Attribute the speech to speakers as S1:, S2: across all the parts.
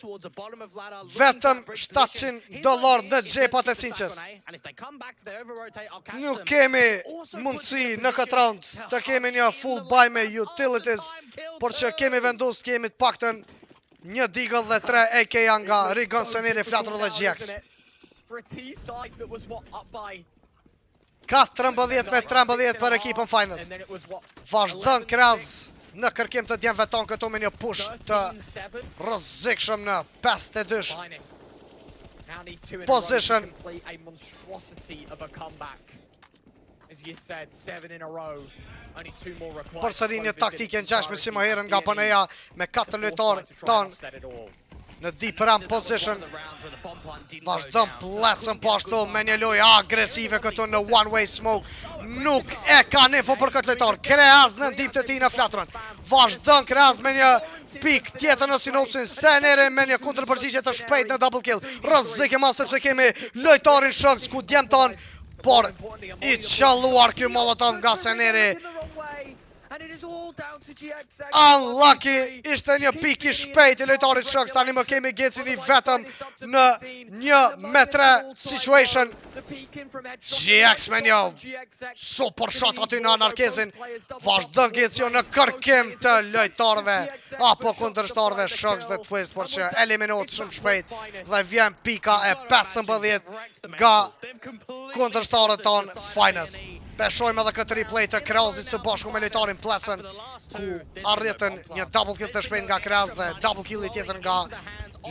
S1: Vetëm $700 në xhepat e Sinqes. Nuk kemi mundësi në këtë round të kemi një full buy me utilities, por që kemi vendosur kemi të paktën një Deagle dhe 3 AK nga Rigon Seneri, Flatur dhe GX. 14 me 13 për ekipën Finals. Vazhdon Kraz në kërkim të djemve tonë këtu me një push të rrezikshëm në 52 position. Përsëri një taktike në gjashme si më herën nga PNA me 4 lojtarë tonë në deep ramp position. Vazhdon plesën po ashtu me një lojë agresive këtu në one way smoke. Nuk e ka info për këtë lojtar. Kreaz në deep të tij në Flatrën. Vazhdon Kreaz me një pik tjetër në sinopsin. Senere me një kundërpërgjigje të shpejt në double kill. Rrezik e madh sepse kemi lojtarin shok ku djem ton, por i çalluar ky molotov nga Seneri. Unlucky, ishte një pik i shpejt i lojtarit shoks. Tani më kemi Gecin i vetëm në 1-3 situation. GX me një super shot aty në anarkezin. Vazhdon Gecio në kërkim të lojtarve apo kundërshtarve shoks dhe twist, por që eliminohet shumë shpejt dhe vjen pika e 15 nga kundërshtarët tonë Finals. Peshojmë edhe këtë replay të Krazit së bashku me lojtarin Plesën, ku arritën një double kill të shpejt nga Kraz dhe double kill i tjetër nga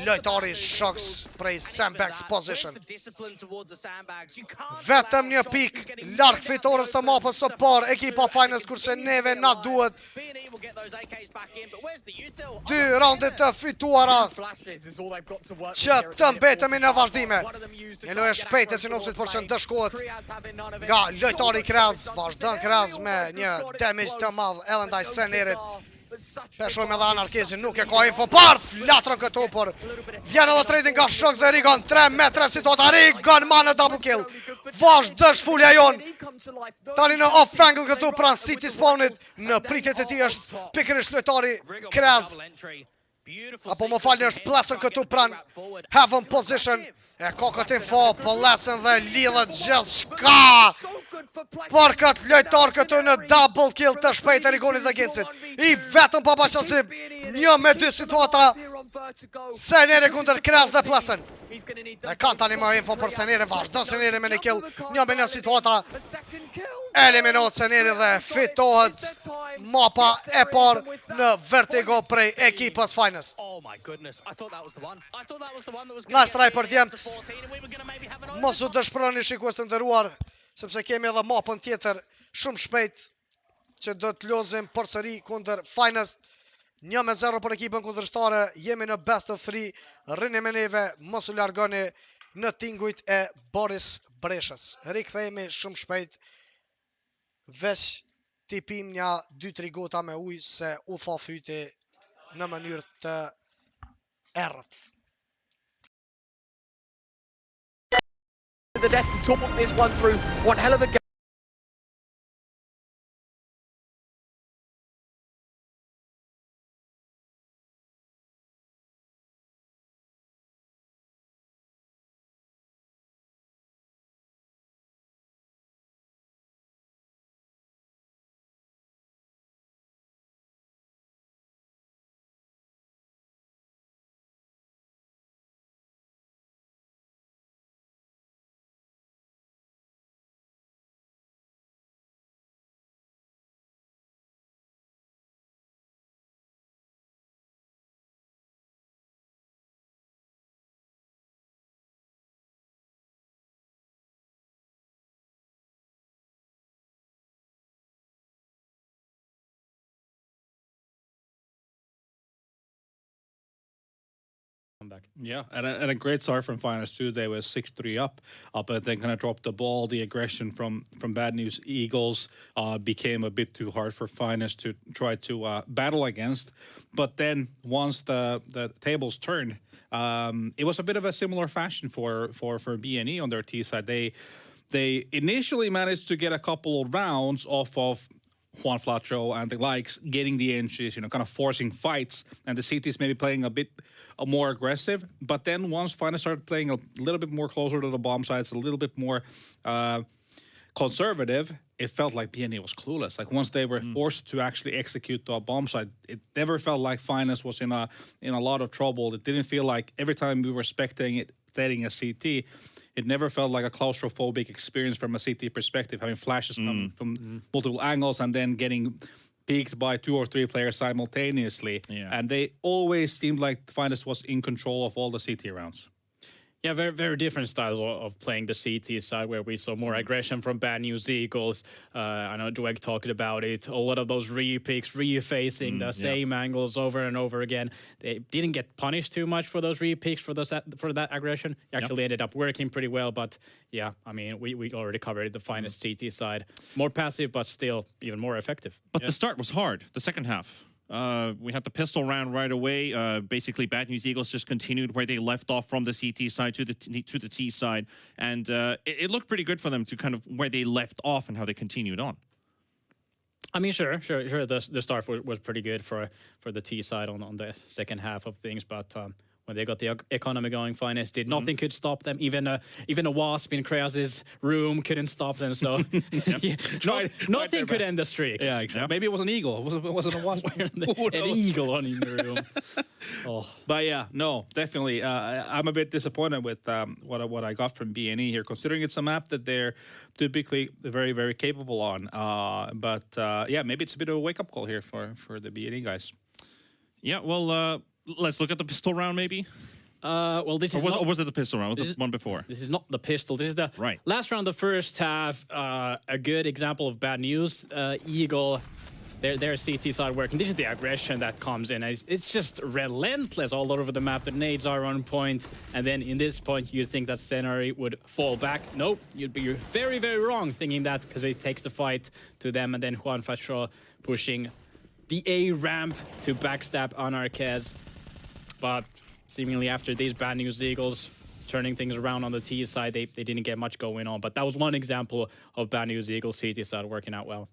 S1: lojtari shoks prej sandbags position. Vetëm një pik larg fitores të mapës së parë ekipa Finals, kurse neve na duhet 2 raundet të fituara që të mbetemi në vazhdime. Një lojë shpejt e sinopsit por që ndëshkohet nga lojtari Kraz. Vazhdon Kraz me një damage të madh Elendaj Senerit. Peshojmë edhe anarkezin, nuk e ka info par Flatrën këtu, por vjen edhe trading nga shoks dhe Rigon 3 metra situata. Rigon ma në double kill. Vazhdon shfulja jon. Tani në off angle këtu pranë city spawnit. Në pritjet e tij është pikërisht lojtari Kraz. Apo më falni, është Plesën këtu pranë heaven position. E ka këtë info Plesën dhe lidhet gjithçka. Por këtë lojtar këtu në double kill të shpejt e Rigonit dhe Gecit. I vetëm pa bashkësim 1-2 situata. Seneri kundër Kraz dhe Plesën. E kanë tani më info për Seneri. Vazhdon Seneri me një kill. 1-1 situata. Eliminohet Seneri dhe fitohet mapa e parë në Vertigo prej ekipës Finals. Nice try për djemt. Mos u dëshpëroni shikues të nderuar, sepse kemi edhe mapën tjetër shumë shpejt që do të lozim përsëri kundër Finals. 1-0 për ekipën kundërshtare. Jemi në best of 3. Rrini me neve, mos u largoni në tingujt e Boris Breshës. Rikthehemi shumë shpejt. Veç tipim një 2-3 gota me ujë se u tha fyti në mënyrë të errët.
S2: The desk to talk this one through. One hell of a game.
S3: Back. Yeah, and a great start from Finals too. They were 6-3 up, but then kind of dropped the ball. The aggression from Bad News Eagles became a bit too hard for Finals to try to battle against. But then once the tables turned, it was a bit of a similar fashion for B&E on their T side. They initially managed to get a couple of rounds off of Juan Flacho and the likes getting the inches, kind of forcing fights, and the CTs maybe playing a bit more aggressive. But then once Finest started playing a little bit more closer to the bomb sites, a little bit more conservative, it felt like BNE was clueless. Like once they were forced to actually execute the bomb site, it never felt like Finest was in a lot of trouble. It didn't feel like every time we were spectating a CT, it never felt like a claustrophobic experience from a CT perspective, having flashes coming from multiple angles and then getting peaked by 2 or 3 players simultaneously.
S4: Yeah.
S3: And they always seemed like Finest was in control of all the CT rounds.
S5: Yeah, very, very different styles of playing the CT side, where we saw more aggression from Bad News Eagles. I know Dweck talked about it. A lot of those re-picks, refacing the same angles over and over again. They didn't get punished too much for those re-picks, for that aggression. It actually ended up working pretty well. But yeah, I mean, we already covered the Finest CT side. More passive, but still even more effective.
S4: But the start was hard, the second half. We had the pistol round right away. Basically, Bad News Eagles just continued where they left off from the CT side to the T side, and it looked pretty good for them to kind of where they left off and how they continued on.
S5: I mean, sure. The start was pretty good for the T side on the second half of things, but when they got the economy going, Finest did nothing could stop them. Even a wasp in Kreas's room couldn't stop them. So nothing could end the streak.
S3: Yeah, exactly. Maybe it was an eagle. It wasn't a wasp.
S5: An eagle on in the room. Oh.
S3: But yeah, no, definitely. I'm a bit disappointed with what I got from BNE here, considering it's a map that they're typically very, very capable on. But yeah, maybe it's a bit of a wake-up call here for the BNE guys.
S4: Yeah, well, let's look at the pistol round, maybe.
S5: Well, this is
S4: or was it the pistol round? Was the one before?
S5: This is not the pistol. This is the last round, the first half. A good example of Bad News. Eagle, their CT side working. This is the aggression that comes in. It's just relentless all over the map. The nades are on point. And then in this point, you'd think that Scenary would fall back. Nope, you'd be very, very wrong thinking that, because it takes the fight to them. And then Juan Fashaw pushing the A ramp to backstab Anarquez. But seemingly after these Bad News Eagles turning things around on the T side, they didn't get much going on. But that was one example of Bad News Eagles CT side working out well.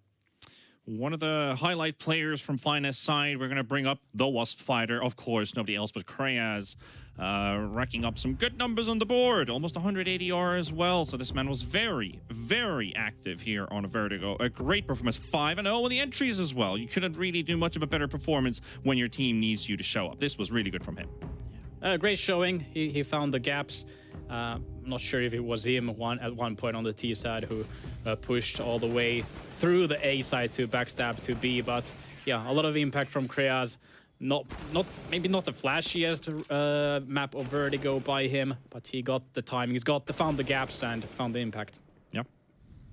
S4: One of the highlight players from Finest side, we're going to bring up the Wasp Fighter. Of course, nobody else but Kreas, racking up some good numbers on the board. Almost 180 R as well. So this man was very, very active here on Vertigo. A great performance. 5-0 in the entries as well. You couldn't really do much of a better performance when your team needs you to show up. This was really good from him.
S5: Great showing. He found the gaps. I'm not sure if it was him at one point on the T side who pushed all the way through the A side to backstab to B, but yeah, a lot of impact from Kreas. Maybe not the flashiest map of Vertigo by him, but he got the timing, found the gaps and found the impact.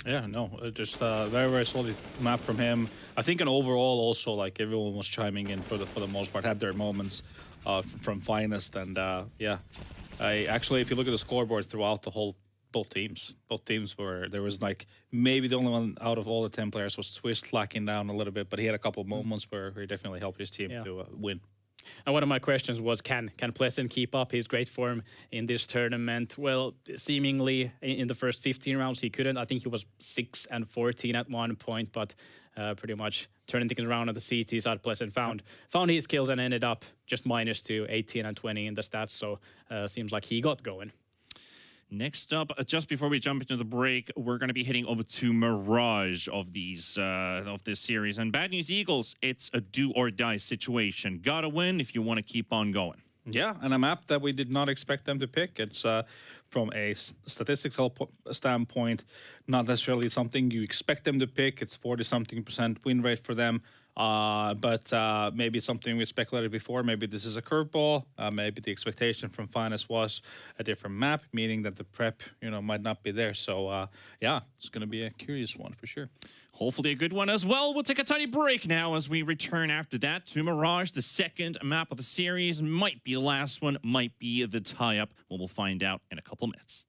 S3: Yeah, no, just very, very solid map from him. I think an overall also, like, everyone was chiming in for the most part, had their moments from Finest, and yeah. I actually, if you look at the scoreboard throughout both teams there was like, maybe the only one out of all the 10 players was Twist lacking down a little bit, but he had a couple of moments where he definitely helped his team to win.
S5: And one of my questions was, can Pleasant keep up his great form in this tournament? Well, seemingly in the first 15 rounds he couldn't. I think he was 6-14 at one point, but pretty much turning things around on the CT side. Pleasant found his skills and ended up just -2, 18 and 20 in the stats. So seems like he got going.
S4: Next up, just before we jump into the break, we're going to be heading over to Mirage of this series. And Bad News Eagles, it's a do-or-die situation. Gotta win if you want to keep on going.
S3: Yeah, and a map that we did not expect them to pick. It's from a statistical standpoint, not necessarily something you expect them to pick. It's 40-something% win rate for them. But maybe something we speculated before. Maybe this is a curveball. Maybe the expectation from Finest was a different map, meaning that the prep, might not be there. So, yeah, it's going to be a curious one for sure.
S4: Hopefully a good one as well. We'll take a tiny break now as we return after that to Mirage, the second map of the series. Might be the last one, might be the tie-up. Well, we'll find out in a couple minutes.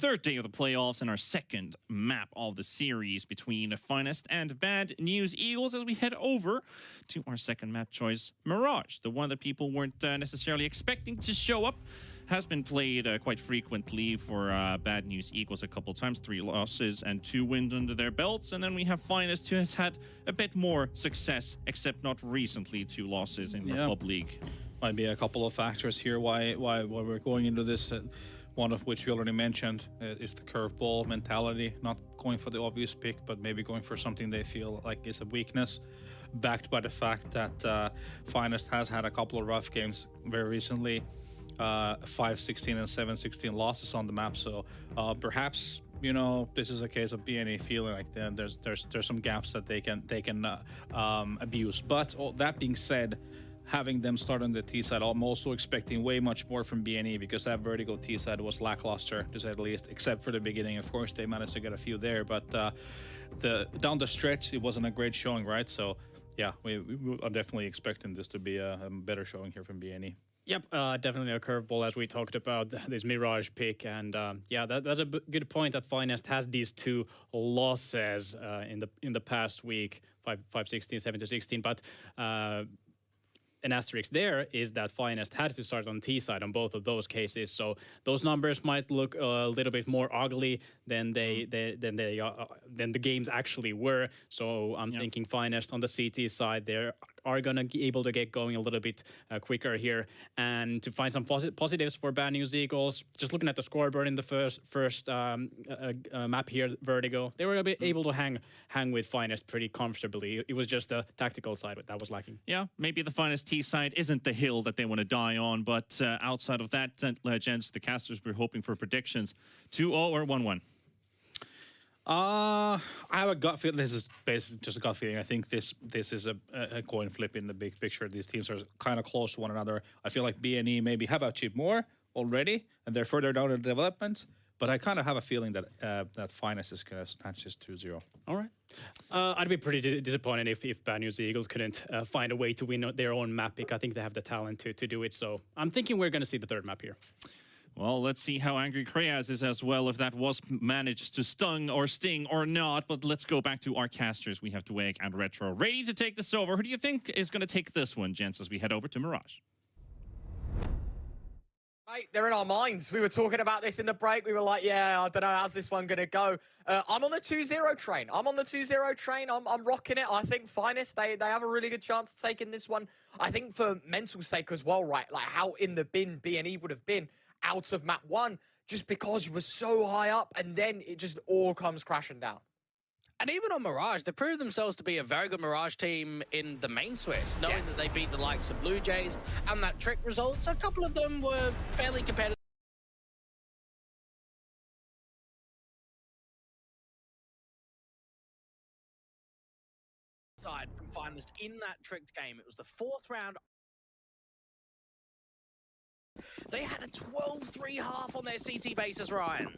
S4: third day of the playoffs and our second map of the series between Finest and Bad News Eagles as we head over to our second map choice, Mirage, the one that people weren't necessarily expecting to show up. Has been played quite frequently for Bad News Eagles a couple times, 3 losses and 2 wins under their belts. And then we have Finest, who has had a bit more success, except not recently, 2 losses in Republic League.
S3: Might be a couple of factors here why we're going into this. One of which we already mentioned is the curveball mentality, not going for the obvious pick, but maybe going for something they feel like is a weakness, backed by the fact that Finest has had a couple of rough games very recently. 5-16 and 7-16 losses on the map, so perhaps this is a case of BNE feeling like there's some gaps that they can abuse. But all that being said, having them start on the T side, I'm also expecting way much more from BNE because that Vertigo T side was lackluster to say the least, except for the beginning. Of course, they managed to get a few there, but down the stretch, it wasn't a great showing, right? So yeah, we are definitely expecting this to be a better showing here from BNE.
S5: Yep, definitely a curveball as we talked about this Mirage pick, and yeah, that's a good point that Finest has these 2 losses in the past week, 5-16, 7-16, but an asterisk there is that Finest had to start on T side on both of those cases, so those numbers might look a little bit more ugly than the games actually were. So I'm thinking Finest on the CT side, they are going to be able to get going a little bit quicker here, and to find some positives for Bad News Eagles. Just looking at the scoreboard in the first map here, Vertigo, they were able to hang with Finest pretty comfortably. It was just the tactical side that was lacking.
S4: Yeah, maybe the Finest T side isn't the hill that they want to die on, but outside of that, gents, the casters were hoping for predictions. 2-0 or 1-1?
S3: I have a gut feeling. This is basically just a gut feeling. I think this is a coin flip in the big picture. These teams are kind of close to one another. I feel like BNE maybe have achieved more already, and they're further down in the development. But I kind of have a feeling that that Finest is going to snatch this 2-0.
S5: All right. I'd be pretty disappointed if Bad News Eagles couldn't find a way to win their own map pick. I think they have the talent to do it. So I'm thinking we're going to see the third map here.
S4: Well, let's see how angry Kreyaz is as well, if that was managed to sting or not. But let's go back to our casters. We have Dwayne and Retro ready to take this over. Who do you think is going to take this one, gents, as we head over to Mirage?
S2: Mate, they're in our minds. We were talking about this in the break. We were like, yeah, I don't know, how's this one going to go? I'm on the 2-0 train. I'm rocking it. I think Finest, they have a really good chance of taking this one. I think for mental sake as well, right? Like how in the bin BNE would have been out of map 1, just because you were so high up, and then it just all comes crashing down.
S6: And even on Mirage, they proved themselves to be a very good Mirage team in the main Swiss, knowing that they beat the likes of Blue Jays and that trick results. A couple of them were fairly competitive. Side from Finest in that tricked game. It was the 4th round. They had a 12-3 half on their CT bases, Ryan.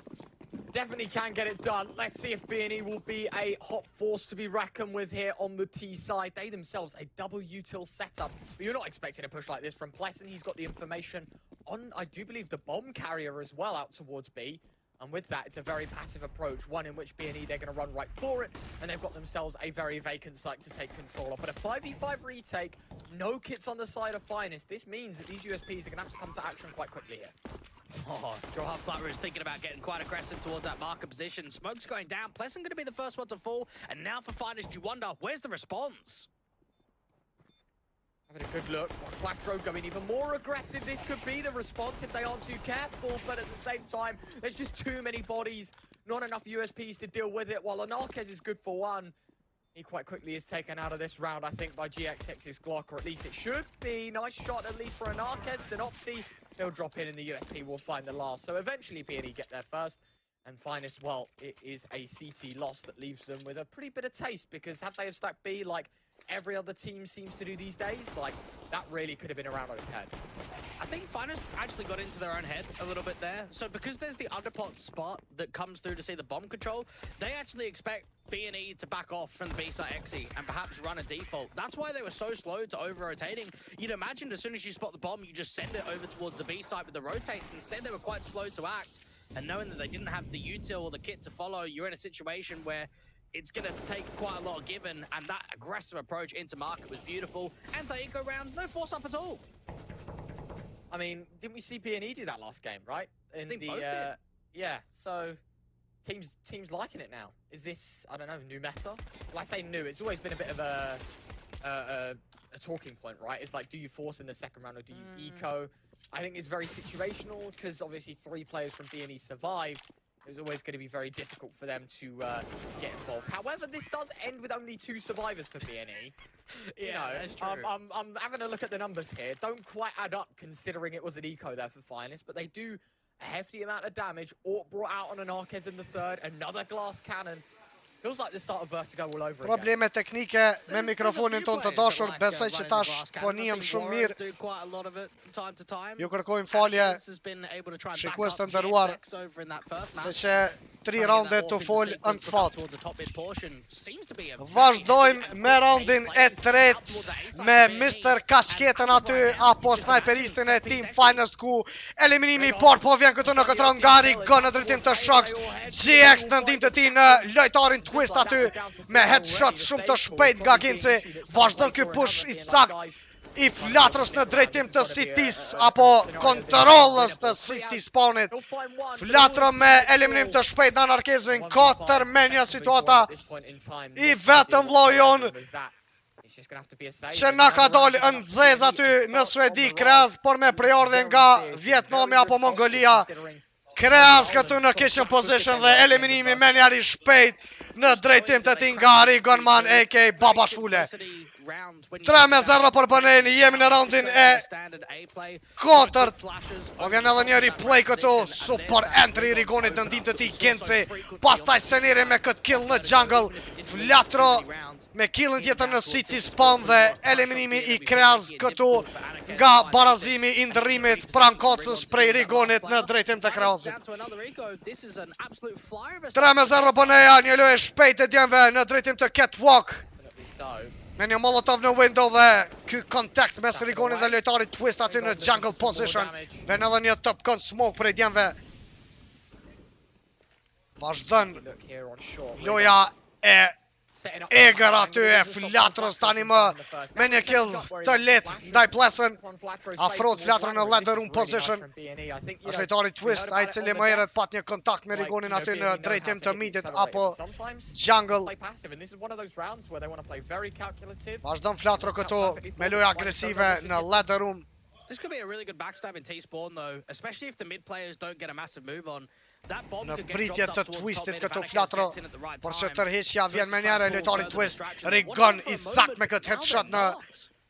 S2: Definitely can get it done. Let's see if BNE will be a hot force to be reckoned with here on the T side. They themselves, a double util setup. But you're not expecting a push like this from Pleasant. He's got the information on, I do believe, the bomb carrier as well out towards B. And with that, it's a very passive approach, one in which BNE, they're going to run right for it, and they've got themselves a very vacant site to take control of. But a 5v5 retake, no kits on the side of Finest. This means that these USPs are going to have to come to action quite quickly here.
S6: Oh, Johan Flutter is thinking about getting quite aggressive towards that marker position. Smoke's going down. Pleasant going to be the first one to fall. And now for Finest, you wonder, where's the response?
S2: Having a good look. Quattro going even more aggressive. This could be the response if they aren't too careful, but at the same time, there's just too many bodies, not enough USPs to deal with it, while Anarquez is good for one. He quite quickly is taken out of this round, I think, by GXX's Glock, or at least it should be. Nice shot, at least for Anarquez. Synopsy, he'll drop in and the USP will find the last. So eventually BNE get there first. And Finest, well, it is a CT loss that leaves them with a pretty bitter taste, because had they have stacked B like every other team seems to do these days, like, that really could have been around on its head.
S6: I think Finest actually got into their own head a little bit there. So because there's the underpot spot that comes through to see the bomb control, they actually expect BNE to back off from the B-side XE and perhaps run a default. That's why they were so slow to over-rotating. You'd imagine as soon as you spot the bomb, you just send it over towards the B-side with the rotates. Instead, they were quite slow to act. and knowing that they didn't have the util or the kit to follow, you're in a situation where it's going to take quite a lot of giving, and that aggressive approach into market was beautiful. Anti-eco round, no force up at all.
S2: I mean, didn't we see B&E do that last game, right?
S6: I think both did.
S2: Yeah, so teams liking it now. Is this, I don't know, new meta? Well, I say new, it's always been a bit of a talking point, right? It's like, do you force in the second round or do you eco? I think it's very situational because obviously 3 players from B&E survived. It was always going to be very difficult for them to get involved. However, this does end with only 2 survivors for B&E. You know,
S6: that's true.
S2: I'm having a look at the numbers here. Don't quite add up considering it was an eco there for Finest, but they do a hefty amount of damage. Ort brought out on an Arquez in the 3rd, another glass cannon. Feels like the start of Vertigo all over again.
S1: Probleme teknike me mikrofonin ton të dashur, besoj që tash po nihem shumë mirë. Ju kërkojmë falje shikues të nderuar, se që 3 raunde të fol unfought. Vazhdojmë me raundin e 3 me Mr. Kasketën aty, apo sniperistin e Team Finest, ku eliminimi i parë po vjen këtu në këtë raund nga Rigon në drejtim të Shox. GX në ndihmë të tij në lojtarin Twist aty me headshot shumë të shpejt nga Ginci. Vazhdon ky push i sakt i Flatrës në drejtim të Cities, apo kontrollës të City spawnit. Flatra me eliminim të shpejt në Arkezin, 4 me një situata i vetëm vlojon që na ka dalë në zez aty në Suedi Kreaz, por me prejardhje nga Vietnami apo Mongolia. Kreaz këtu në kitchen position dhe eliminimi me njeri shpejt në drejtim të ti nga Rigonman a.k.a. Baba Shfule. 3-0 për BN, jemi në raundin e 4. O vjen edhe një replay këtu, super entry i Rigonit në ndim të ti Ginci. Pastaj Seniri me këtë kill në jungle. Flatro me killin tjetër në City Spawn dhe eliminimi i Kreaz këtu nga barazimi i ndërrimit pran kocës prej Rigonit në drejtim të Kreazit. 3-0 BN-ja, një lojë shpejt e djemve në drejtim të Catwalk. Me një molotov në window dhe ky kontakt mes Rigonit dhe lojtarit Twist aty në jungle position. Ven edhe një top gun smoke prej djemve. Vazhdon loja e eger aty e Flatrës tani me një kill të let ndaj plesën. Afrohet Flatra në ladder room position. Është lojtari Twist, ai cili më herët pat një kontakt me Rigonin aty në drejtim të midit apo jungle. Vazhdon Flatra këtu me lojë agresive në ladder room.
S6: This could be a really good backstab in T-spawn though, especially if the mid players don't get a massive move on.
S1: Në pritje të Twistit këtu Flatro, por që tërheqja vjen me njëre lojtari Twist. Rigon i sakt me këtë headshot në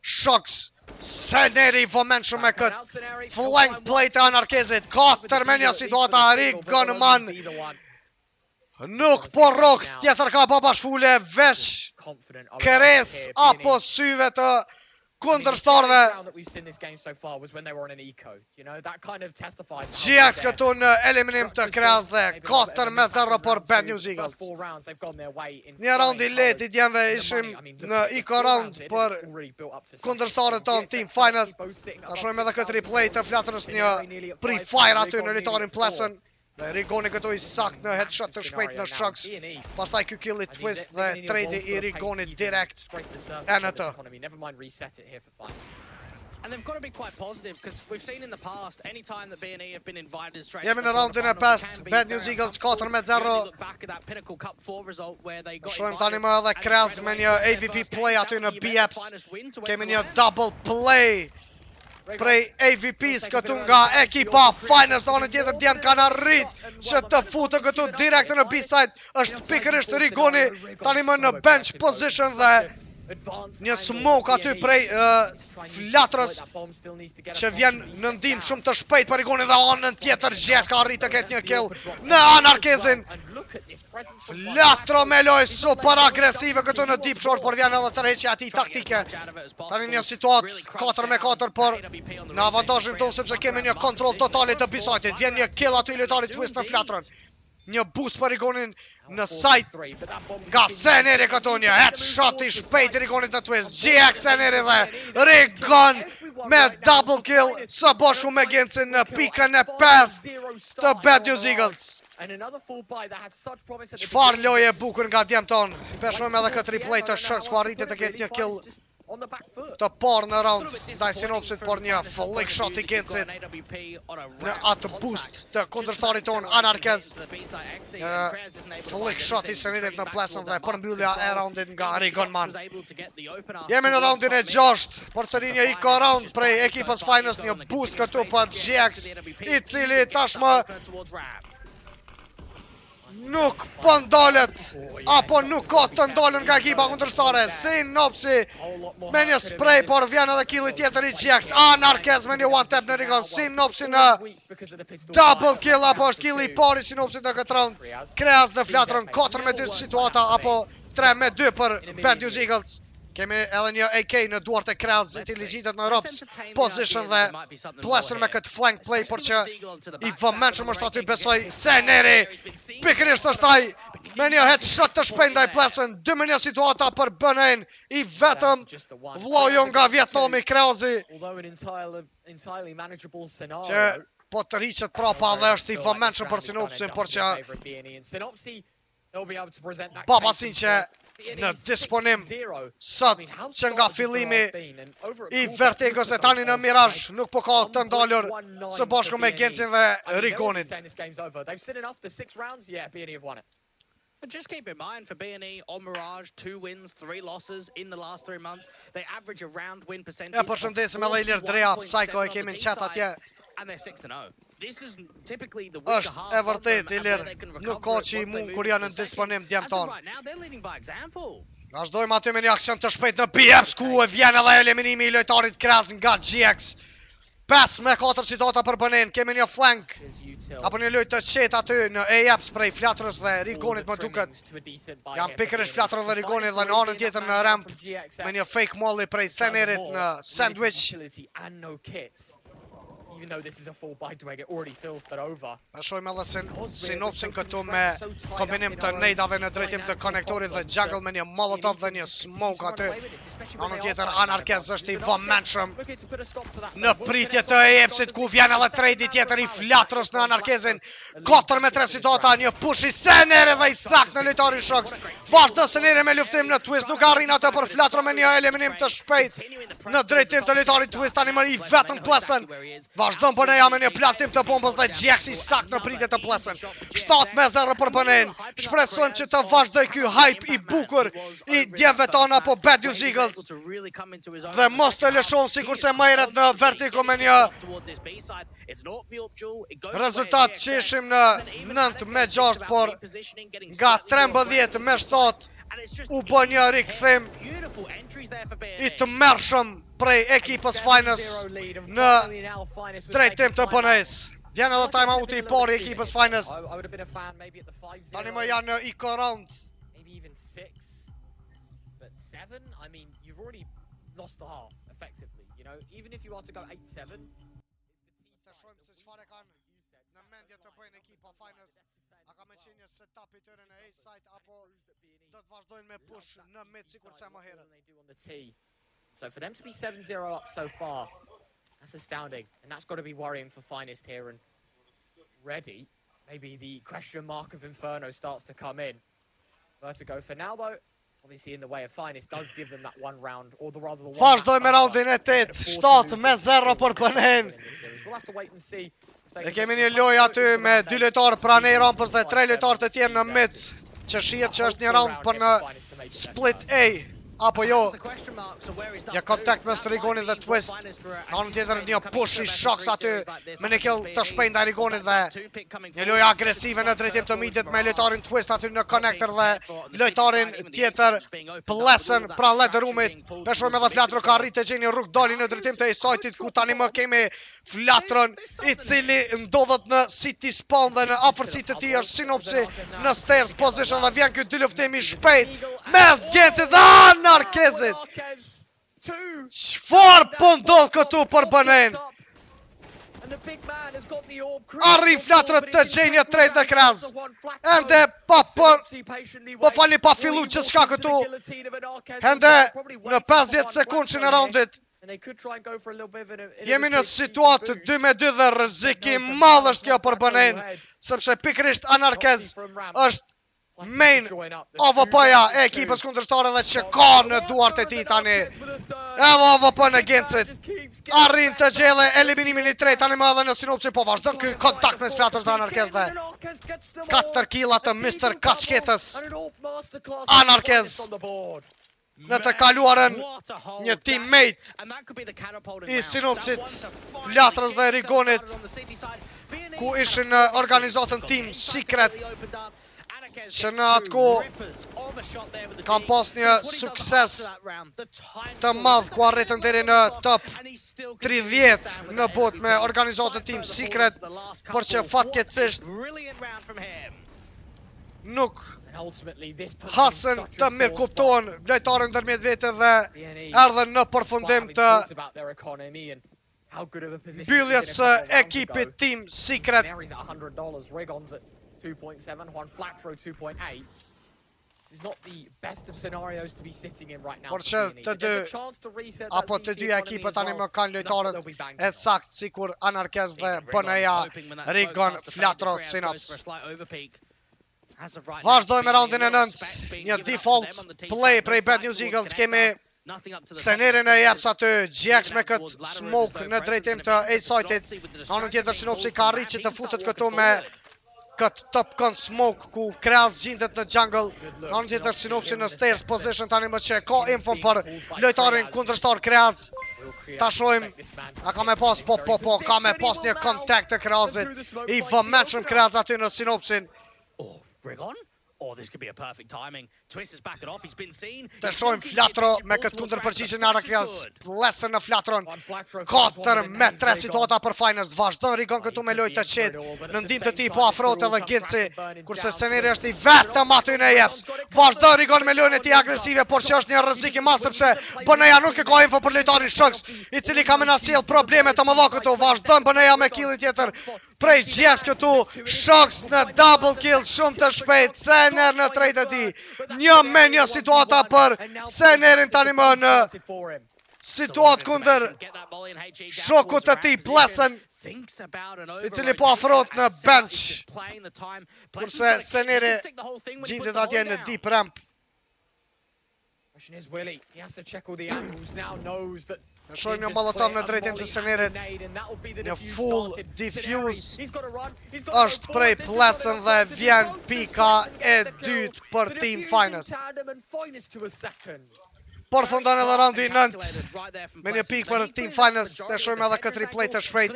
S1: Shox. Seneri vëmenshëm me këtë flank play të Anarkezit. 4 me një situata, Rigon man nuk po rokt, tjetër ka Baba Shfule, veç kres apo syve të kundërshtarëve. GX këtu në eliminim të Kreaz dhe 4-0 për Bad News Eagles. Një round i let i djemve ishim në eco round për kundërshtarët tonë Team Finest. Ta shojmë edhe këtë replay të Flatrës, një pre-fire aty në lojtarin plesën. Dhe Rigoni këtu i sakt në headshot të shpejt në Shox. Pastaj ky kill i Twist dhe trade i Rigonit direkt NT.
S6: And they've got to be quite positive because we've seen in the past any time that B&E have been invited straight.
S1: Jemi në raundin e 5, Bad News Eagles 4-0. Shojmë tani më edhe Kreaz me një AVP play aty në BFs. Kemi një double play prej AVPs këtu nga ekipa Finest. Në anën tjetër djem kanë arrit që të futën këtu direkt në B-side. Është pikërisht Rigoni tani më në bench position dhe një smoke aty prej Flatrës që vjen në ndim shumë të shpejt për Rigonin dhe anën tjetër GX ka arrit të ketë një kill në Anarkezin. Flatro me lojë super agresive këtu në deep short, por vjen edhe tërheqja ati taktike. Tani një situat 4-4, por në avantazhin tonë sepse kemi një kontrol totalit të B-side-it. Vjen një kill aty lojtarit Twist në Flatrën. Një boost për Rigonin në sajt nga Seneri këtu një headshot i shpejt i Rigonit në twist. GX Seneri dhe Rigon me double kill së boshu me Gensin në pikën e 5 të Bad News Eagles. Qfar loje bukur nga djemë tonë. Peshojmë edhe këtë replay të shëks ku arritit të ketë një kill të parë në round ndaj Sinopsit, por një flick shot i Gensit në atë boost të kundërshtarit tonë Anarkez. Flick shot i Senirit në plesën dhe përmbyllja e roundit nga Rigon Man. Jemi në roundin e 6, përsërinja i ka round prej ekipës Finest, një boost këtu për GX i cili tashmë nuk pëndalet, apo nuk ka të ndalën nga ekipa kundërshtare. Sinopsi me një spray, por vjen edhe killi tjetër i GX. Anarkez me një one tap në Rigon. Sinopsi në double kill, apo është killi i pari Sinopsi në këtë round. Kreas në flatrën 4-2 situata, apo 3-2 për Bad News Eagles. Kemi edhe një AK në duart e Kreas, i cili gjitet në ropes position dhe plesën me këtë flank play, por që i vëmenshëm është aty besoj Seneri. Pikërisht është ai me një headshot të shpejt ndaj plesën, 2-1 situata për BN, i vetëm vllojo nga Vietnami Kreasi, që po të rriqet prapa dhe është i vëmenshëm për Sinopsin, por që papasin që në disponim sot që nga fillimi i Vertigos e tani në Mirage nuk po ka të ndalur së bashku me Gensin dhe Rigonin.
S6: But just keep in mind, for B&E on Mirage, 2 wins, 3 losses in the last 3 months. They average a round win percentage.
S1: E përshëndesim edhe Ilir Dreja, Psycho e kemi në chat atje.
S6: And they're 6-0. This is typically the
S1: është e vërtet, Ilir, nuk ka që i mund kur janë në disponim djemë tonë. Vazhdojmë aty me një aksion të shpejt në BFs, ku e vjen edhe eliminimi i lojtarit Kras nga GX. 5-4 situata për BN, kemi një flank, apo një lojt të qet aty në AFs prej Flatrës dhe Rigonit më duket. Janë pikërisht Flatrës dhe Rigonit dhe në anën tjetër në ramp me një fake molly prej Senerit në sandwich. Shojmë edhe Sinopsin këtu me kombinim të nejdave në drejtim të konektorit dhe jungle me një molotov dhe një smoke aty. Anën tjetër Anarkez është i vëmenshëm në pritje të EFC-it, ku vjen edhe trade tjetër i Flatrës në Anarkezin. 4-3 situata, një push i Seneri dhe i sakt në lojtarin Shoks. Vazhdo Seneri me luftim në twist, nuk arrin atë për Flatrë me një eliminim të shpejt në drejtim të lojtarit twist, tani më i vetëm plesën. Vazhdon BN me një plantim të bombës dhe GX i sakt në pritje të plesën. 7-0 për BN. Shpresojmë që të vazhdoj ky hype i bukur i djemve tona po Bad News Eagles. Dhe mos të lëshon sikur se më herët në Vertigo me një rezultat që ishim në 9-6, por nga 13-7 u bë një rikthim i të mërshëm prej ekipës Finest në drejtim të BN-s. Vjen edhe timeout i pari ekipës Finest. Tani më janë në eco round. Shojmë se çfarë kanë në mendje të bëjnë ekipa Finest. A ka me qenë një setup i tyre në A-side, apo do të vazhdojnë me push në mid sikur se më herët.
S2: So for them to be 7-0 up so far, that's astounding. And that's got to be worrying for Finest here. And ready, maybe the question mark of Inferno starts to come in. Vertigo for now though, obviously in the way of Finest, does give them that one round, or the rather the one.
S1: Vazhdojmë me roundin e 8, 7-0 për BN.
S2: We'll have to wait and see.
S1: E kemi një lojë aty me 2 lojtarë pranej rampës dhe 3 lojtarë të tjerë në mid, që shihet që është një round për në split A. Apo jo, një kontakt mes Rigonit dhe Twist. Në anën tjetër një push i Shoks aty me një kill të shpejt ndaj Rigonit dhe një lojë agresive në drejtim të midit me lojtarin Twist aty në connector dhe lojtarin tjetër Plesën pra ledërumit. Peshojmë edhe Flatrë ka arrit të gjeni rrug dali në drejtim të A-side-it, ku tani më kemi Flatrën i cili ndodhet në city spawn dhe në afërsi të tij është Sinopsi në stairs position dhe vjen ky dy luftimi shpejt mes Gensit dhe Anarkezit. Çfarë po ndodh këtu për BN? Arrin flatrët të gjenje trejt në kraz. Ende pa falni pa fillu që s'ka këtu. Ende në 50 sekundë që në raundit. Jemi në situatë 2-2 dhe rrezik i madh është kjo për BO3, sepse pikërisht Anarkez është main OVP-ja e ekipës kundërshtare dhe që ka në duart e tij tani. Edhe OVP në Gencit arrin të gjellë eliminimin i tretë tani më edhe në sinopsi, po vazhdon ky kontakt mes flatrës të Anarkez dhe 4 killa të Mr. Kaçketës. Anarkez në të kaluarën një teammate i sinopsit flatrës dhe Rigonit, ku ishin në organizatën Team Secret, që në atë ko kam pas një sukses të madh ku arritën deri në top 30 në botë me organizatën Team Secret, por që fatkeqësisht nuk hasën të mirë kuptohen lojtarën ndërmjet vete dhe erdhën në përfundim të mbylljes së ekipit Team Secret.
S2: 2.7, Juan Flatro 2.8. This is not the best of scenarios to be sitting in right now.
S1: Por që të dy apo të dy ekipet tani më kanë lojtarët e saktë sikur Anarkez dhe BO3-ja Rigon Flatro Sinops. Vazhdojmë me raundin e 9, një default play prej Bad News Eagles. Kemi Senerin e jeps aty, GX me këtë smoke në drejtim të A-site-it. Në anën tjetër Sinopsi ka arrit që të futet këtu me këtë top gun smoke ku Kraz gjendet në jungle. Në anën tjetër Sinopsi në stairs position tani më që ka info për lojtarin kundërshtar Kraz. Ta shohim, a ka me pas, ka me pas një kontakt të Krazit. I vëmendshëm Kraz aty në Sinopsin.
S6: Oh, this could be a perfect timing. Twist is back it off. He's been seen.
S1: Të shohim Flatro me këtë kundërpërgjigje në Anarkez. Plesën në Flatron. 4-3 situata për Finest. Vazhdon Rigon këtu me lojë të qetë. Në ndim të tij po afrohet edhe Genci, kurse Seneri është i vetëm aty në jeps. Vazhdon Rigon me lojën e tij agresive, por që është një rrezik i madh sepse BO3-ja nuk e ka info për lojtarin Shox, i cili ka menacjell probleme të mëdha këtu. Vazhdon BO3-ja me killin tjetër prej GX këtu. Shox në double kill shumë të shpejt. Sener në trejt e tij. Një me një situata për Senerin tani më në situatë kundër shokut të tij Plesën, i cili po afrohet në bench, kurse Seneri gjendet atje në deep ramp. Në shohim një molotov në drejtim të Senerit, një full diffuse është prej Plesën dhe vjen pika e dytë për Team Finest. Përfundon edhe raundi 9 me një pikë për Team Finest. Të shohim edhe këtë replay të shpejt.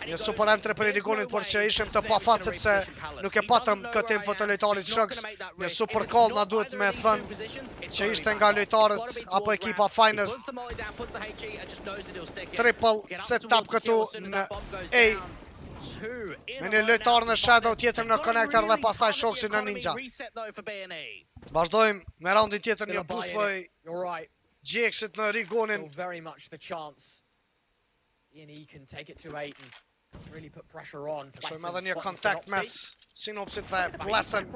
S1: Një super M3 për Rigonit, por që ishim të pafat sepse nuk e patëm këtë info të lojtarit Shox. Një super call na duhet me thënë që ishte nga lojtarët apo ekipa Finest. Triple setup këtu në A, me një lojtar në Shadow, tjetër në Connector dhe pastaj Shoxi në Ninja. Vazhdojmë me raundin tjetër, një boost për GX-it në Rigonin. Shohim edhe një kontakt mes Sinopsit dhe Plesën.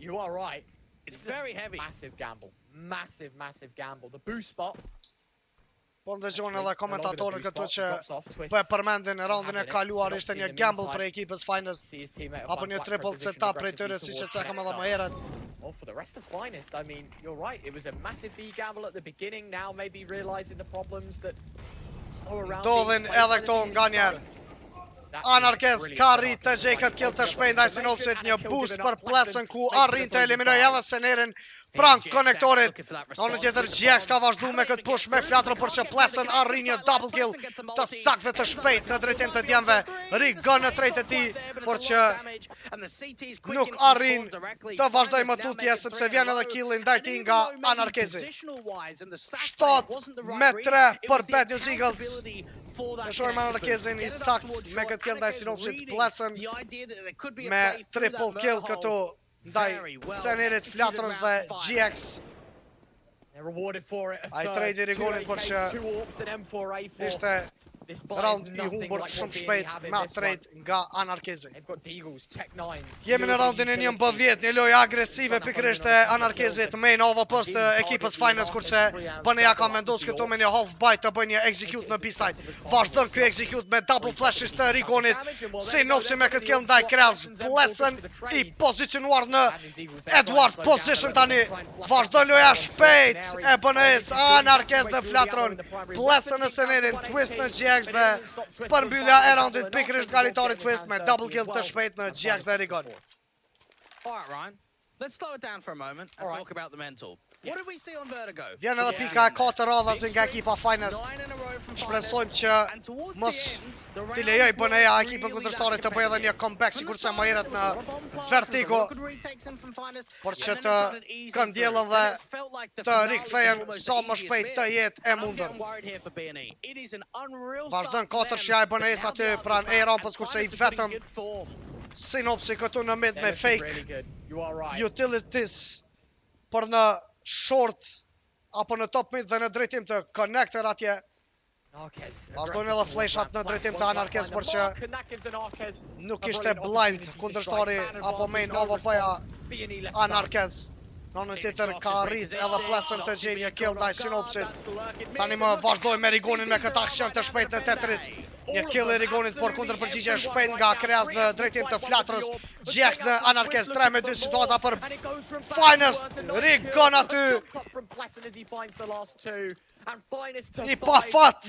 S2: You are right. It's very heavy. Massive gamble. Massive gamble. The boost spot.
S1: Po ndëgjon edhe komentatorët këtu që po e përmendin raundin e kaluar, ishte një gamble për ekipës Finest, apo një triple setup prej tyre siç e cakëm edhe më herët.
S2: Well, for the rest of Finest, I mean, you're right. It was a massive B gamble at the beginning. Now maybe realizing the problems that slow around.
S1: Ndodhin edhe këto nga njerë. Anarkez ka arrit të gjej këtë kill të shpejt ndaj Sinopsit, një boost për Plesën ku arrin të eliminoj edhe Senerin pran konektorit. Në në tjetër GX ka vazhdu me këtë push me Flatro, por që Plesën arrin një double kill të sakve të shpejt në drejtim të djemve. Rigon në trejt e ti, por që nuk arrin të vazhdoj më tutje sepse vjen edhe killin ndaj ti nga Anarkezi. 7-3 për Bad News Eagles. Në shohim Anarkezin i sakt me këtë kill ndaj Sinopsit. Plesën me triple kill këtu ndaj Senerit, Flatros dhe GX. Ai trade i Rigonit, por që ishte Round I humbur shumë shpejt me trade nga Anarkezi.
S2: They've got Deagles, Tech 9s.
S1: Jemi në raundin e 19, një lojë agresive pikërisht e Anarkezit main AWP të ekipës Finest, kurse BNA ka vendosur këtu me një half bite të bëjë një execute në B-side. Vazhdon ky execute me double flashes të Rigonit. Synopsi me këtë kill ndaj Krez, Plessen I pozicionuar në Edward position tani. Vazhdon loja shpejt e BNA-s, Anarkez në flatron. Plessen në senerin, twist në GX dhe përmbyllja e roundit pikërisht nga lojtari twist me double kill të shpejt në GX dhe Rigon.
S6: Alright, Ryan. Let's slow it down for a moment and talk about the mental. What did we see on Vertigo?
S1: Vjen edhe pika e 4 radhazi nga ekipa Finest. Shpresojmë që mos t'i lejoj BNA ekipën kundërshtare të bëjë edhe një comeback sikurse më herët në Vertigo, por që të këndjellën dhe të rikthehen sa më shpejt të jetë e mundur. Vazhdon 4 shja e BNA-s aty pranë E-rampës, kurse I vetëm Synopsi këtu në mid me fake utilities për në short apo në top mid dhe në drejtim të connector atje. Vazhdojnë edhe flashat në drejtim të Anarkez, por që nuk ishte blind kundërshtari apo main AWP-ja Anarkez. Në në tjetër ka arrit edhe Plessen të gjejë një kill ndaj Synopsit. Tani më vazhdoj me Rigonin me këtë aksion të shpejt në Tetris. Një kill e Rigonit, por kundër përgjigje shpejt nga Kreas në drejtim të flatrës. GX në Anarkez, 3-2 situata për Finest. Rigon aty. I pa fat.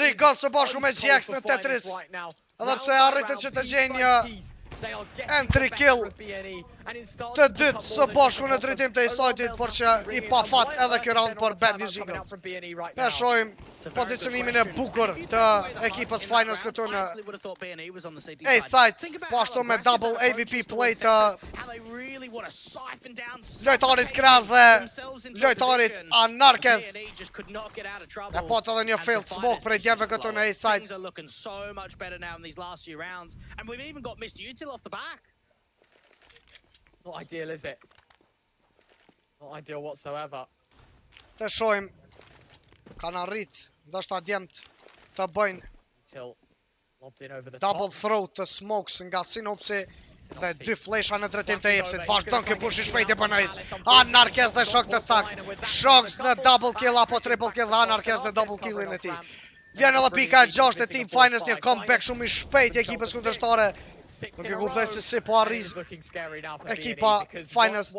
S1: Rigon së bashku me GX në Tetris. Edhe pse arritën që të gjejë një entry kill të dytë së bashku në drejtim të I-sidit, por që I pa fat edhe kjo round për Bad News Eagles. Peshojmë pozicionimin e bukur të ekipës Finest këtu në A-side, po ashtu me double AVP play të lojtarit Kraz dhe lojtarit Anarkez. E po të edhe një failed smoke prej djemve këtu në A-side.
S2: Not ideal, is it? Not ideal whatsoever.
S1: Të shojmë kanë arrit ndoshta djemt të bëjnë double throw të smokes nga Synopsi dhe 2 flesha në drejtim të Epsit. Vazhdon kjo push I shpejt e BNA-s. Anarkez dhe shok të sakt. Shoks në double kill apo triple kill dhe Anarkez në double killin e tij. Vjen edhe pika e 6 e Team Finest, një comeback shumë I shpejt I ekipës kundërshtare. Nuk e kuptoj se si po arris ekipa Finest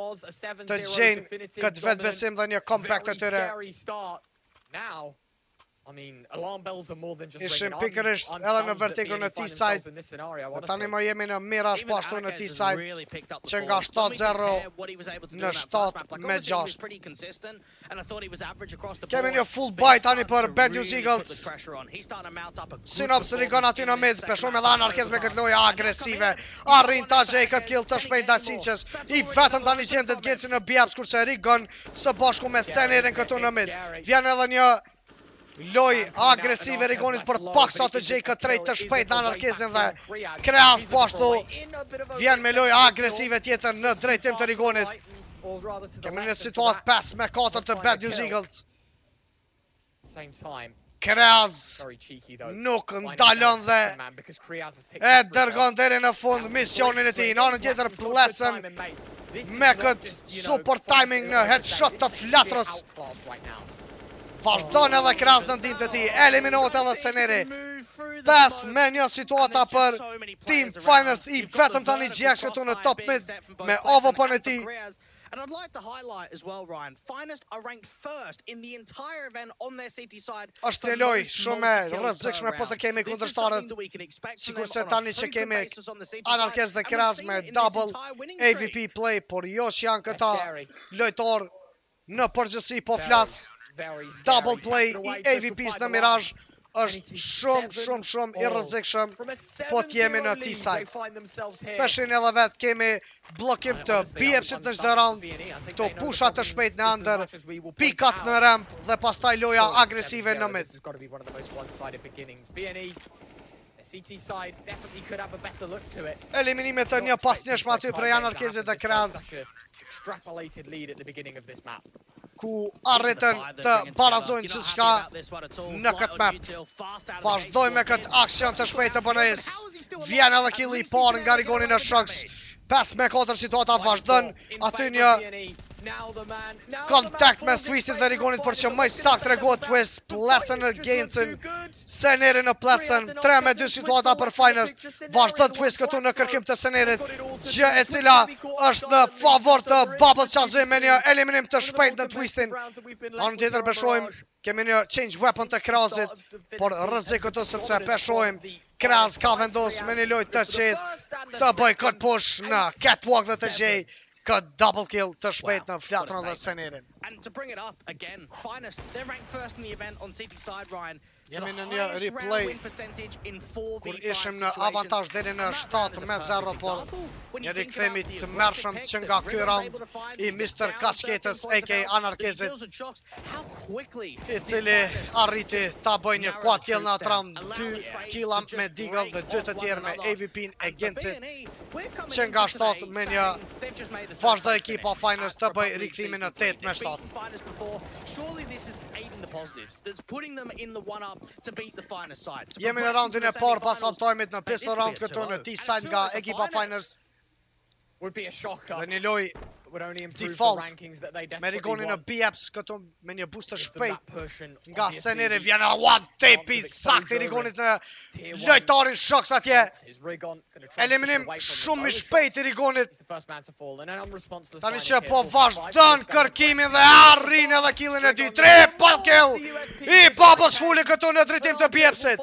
S1: të gjejnë këtë vetë besim dhe një comeback të tyre. Ishim pikërisht edhe në Vertigo në T-side. Dhe tani më jemi në Mirage po ashtu në T-side, që nga 7-0 në 7-6. Kemi një full bite tani për Bad News Eagles. Synops Rigon aty në mid, peshojmë edhe Anarkez me këtë lojë agresive. Arrin ta gjej këtë kill të shpejt ndaj Sinqes. I vetëm tani gjendet Getsi në Bjaps, kurse Rigon së bashku me Senerin këtu në mid. Vjen edhe një loj agresive Rigonit për paksa të gjej këtë trejt të shpejt në Anarkezin dhe Kreas po ashtu vjen me loj agresive tjetër në drejtim të Rigonit. Kemi në situatë 5-4 të Bad News Eagles. Kreas nuk ndalon dhe e dërgon deri në fund misionin e tij. Në anën tjetër Plessen me këtë super timing në headshot të flatrës. Vazhdon edhe Kras në ndim të ti, eliminohet edhe Seneri. 5 me një situata për Team Finest, I vetëm tani GX këtu në top mid me AWP në ti.
S6: And I'd like to highlight as well, Ryan, Finest are ranked first in the entire event on their CT side.
S1: Është një lojë shumë e rrezikshme po të kemi kundërshtarët. Sikurse tani që kemi Anarkez dhe Kras me double AVP play, por jo që janë këta lojtar në përgjithësi po flas. Double play I AVPs në Mirage është shumë I rrezikshëm po t'jemi në T-side. Peshin edhe vetë kemi blokim të BO3 në çdo round, të pushat të shpejt në under, pikat në ramp dhe pastaj loja agresive në mid. Eliminime të një pas njëshma aty prej Anarkezit dhe Kraz.
S2: Extrapolated lead at the beginning of this map.
S1: ku arritën të barazojnë që shka në këtë map. Vazhdoj me këtë aksion të shpejt të BO3. Vjen edhe killi I parë nga rigoni në shëks. 5-4 situata vazhdon. Aty një kontakt mes Twistit dhe rigonit për që mëj sakt regot Twist. Plesën në Gaincin. Seneri në plesën. 3-2 situata për Finest. Vazhdon Twist këtu në kërkim të Senerit. Gjë e cila është në favor të Bubble Chazim me një eliminim të shpejt në Twistin. Anë tjetër peshojmë. Kemi një change weapon të Krazit. Por rëzik këtu sepse peshojmë. Kraz ka vendos me një lojt të qit të bëj këtë push në catwalk dhe të gjej këtë double kill të shpejt në flatrën dhe Senerin.
S6: And to bring it up again, Finest, they're ranked first in the event on City side, Ryan.
S1: Jemi në një replay kur ishim në avantaj deri në 7-0, por një rikthemi të mërshëm që nga ky round I Mr. Kasketës a.k.a. Anarkezit, I cili arriti ta bëj një quad kill në atë round, 2 killa me Deagle dhe 2 të tjerë me AVP-n e Gaincit, që nga 7 me një vazhdo ekipa Finest të bëj rikthimin në 8 me 7. Jemi në roundin e parë pas halftimit në pistol round këtu në T-side nga ekipa Finest. Dhe një loj default me rigonin në B-apps këtu me një boost të shpejt nga Seneri vjen one tape I sakt I rigonit në lojtarin shoks atje. Eliminim shumë I shpejt I rigonit. Tani që po vazhdon kërkimin dhe arrin edhe killin e 2. Triple kill I Babos Fulli këtu në drejtim të B-appsit.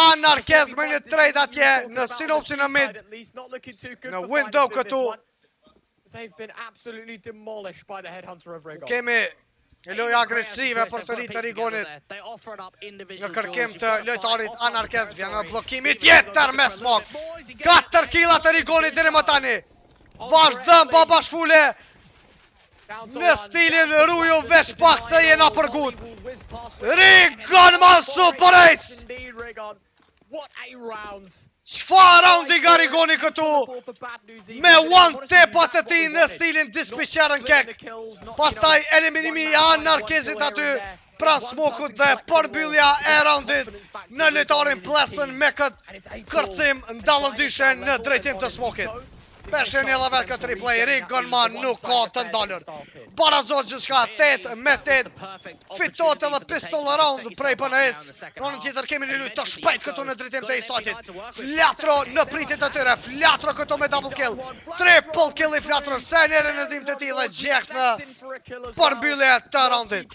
S1: Anarkez me një trade atje në sinopsin në mid. Në window këtu. Kemi një loj agresive për sëri të rigonit në kërkim të lojtarit Anarkez. Vjen në blokimi tjetër me smok. 4 killa të rigonit deri më tani. Vazhdon Babash Fule në stilin ruju vesh pak se jena për gut. Rigon Mansu për ace. Qfa roundi nga rigoni këtu me one tap atë ti në stilin dispishërën kek. Pastaj eliminimi I Anarkezit aty pra smokut dhe përbyllja e roundit në lojtarin plesën me këtë kërcim ndallën dyshe në drejtim të smokit. Peshen edhe vetë këtë replay, Rigon ma nuk ka të ndalër. Barazot që shka 8-8, fitot edhe pistol round prej BO3. Në në tjetër kemi një lutë të shpejt këtu në drejtim të I-sajtit. Flatro në pritit të tyre, Flatro këtu me double kill. Triple kill I Flatro, Seneri në dim të ti dhe Jax në përmbyllje të roundit.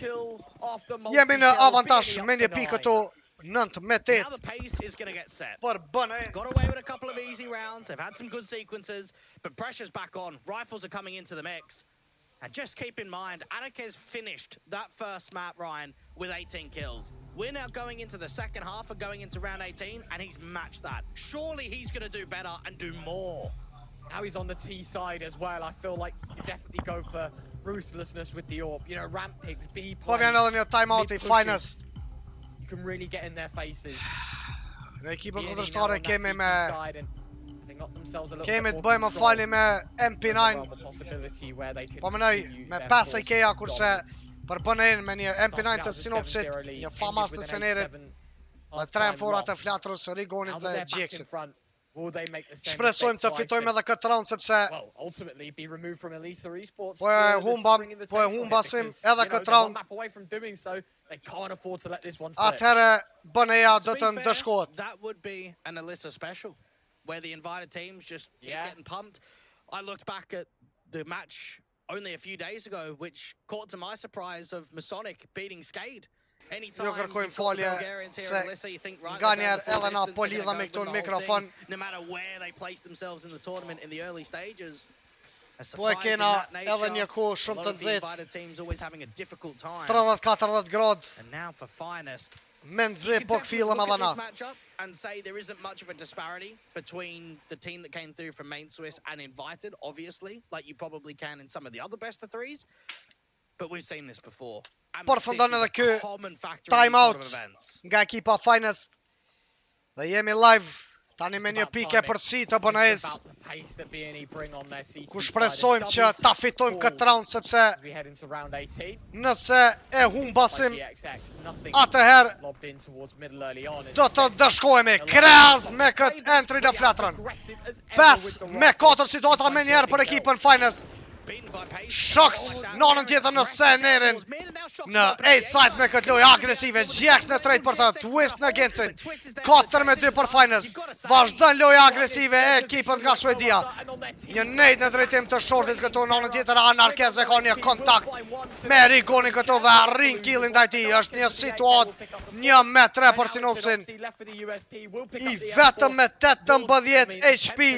S1: Jemi në avantash me një pikë këtu. 9-8 për BO3.
S6: Got away with a couple of easy rounds. They've had some good sequences, but pressure's back on. Rifles are coming into the mix. And just keep in mind, Anarkez finished that first map, Ryan, with 18 kills. We're now going into the second half and going into round 18, and he's matched that. Surely he's going to do better and do more.
S2: Now he's on the T side as well. I feel like you definitely go for ruthlessness with the AWP. You know, ramp picks, B
S1: Po vjen edhe një timeout I Finest.
S2: Can really get in their faces.
S1: Në ekipën kundërshtare kemi me kemi të bëjmë fali me MP9. Po mënoj me 5 IK-a kurse për BO3 me një MP9 të sinopsit, një famas të Senerit dhe 3 forat të Flatrës, Rigonit dhe Jaxit. Shpresojmë të fitojmë edhe këtë round sepse po e humbasim edhe këtë round. Atëherë BO3 do të ndëshkohet.
S6: That would be an Elisa special where the invited teams just getting pumped. I looked back at the match only a few days ago, which caught to my surprise of Masonic beating Skade.
S1: Jo kërkojmë falje se nga njerë edhe na po lidha me këtu në mikrofon. Po e kena edhe një kohë shumë të nxehtë. 30-40 gradë. Me nxehtë po këfillëm edhe na.
S6: And say there isn't much of a disparity between the team that came through from Main Swiss and invited, obviously, like you probably can in some of the other best of threes. But we've seen this before.
S1: Përfundon edhe ky timeout nga ekipa Finest. Dhe jemi live Tani me një pike për si të BNI-s,
S2: About the pace that B&E bring on their CT
S1: ku
S2: side
S1: shpresojmë
S2: and
S1: që
S2: doubles
S1: ta fitojmë këtë round, sepse
S2: as we head into round 18.
S1: nëse e humbasim,
S2: GXX, nothing
S1: atëherë
S2: lobbed in towards middle early on.
S1: do të dëshkojemi. Kreaz me këtë entry në flatrën. 5 me 4 situata me njerë për ekipën Finest. Shoks nonën tjetër në Senerin në A-side me këtë lojë agresive. GX në trade për të, twist në Gencin. 4-2 për Finest. Vazhdon lojë agresive e ekipës nga Suedia. Një nade në drejtim të shortit këtu, nonën tjetër Anarkez e ka një kontakt me Rigoni këtu dhe arrin killin ndaj tij. Është një situatë 1-3 për Sinopsin. I vetëm me 18 HP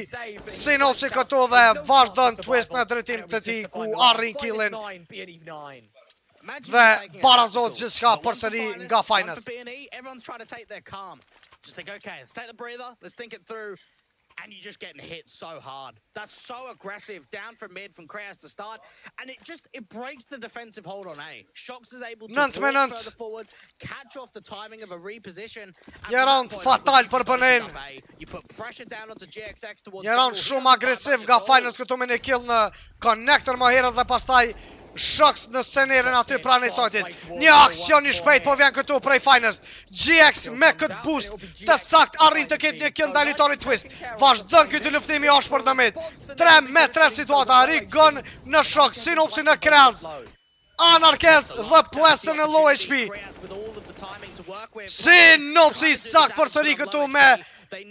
S1: Sinopsi këtu dhe vazhdon twist në drejtim të tij ku arrin killin dhe barazot gjithçka përsëri nga Finest.
S6: Everyone's trying to take their calm. Just think, okay, let's take the breather, let's think it through. And you're just getting hit so hard. That's so aggressive, down from mid from Kreas to start, and it breaks the defensive hold on A. Shox is able to walk further forward, catch off the timing of a reposition.
S1: Një round fatal për BNI-n.
S6: You put pressure down onto GXX towards.
S1: Një round shumë agresiv nga Finest këtu me një kill në connector më herët dhe pastaj Shox në Senerin aty pranë sajtit. Një aksion i shpejt po vjen këtu prej Finest. GX me këtë boost të sakt arrin të ketë një kill ndaj lojtarit twist. Vazhdon këtë luftim i ashpër në mid. 3-3 situata, Rigon në Shox, Sinopsi në Kreaz. Anarkez dhe Plesën në low HP. Sinopsi sakt përsëri këtu me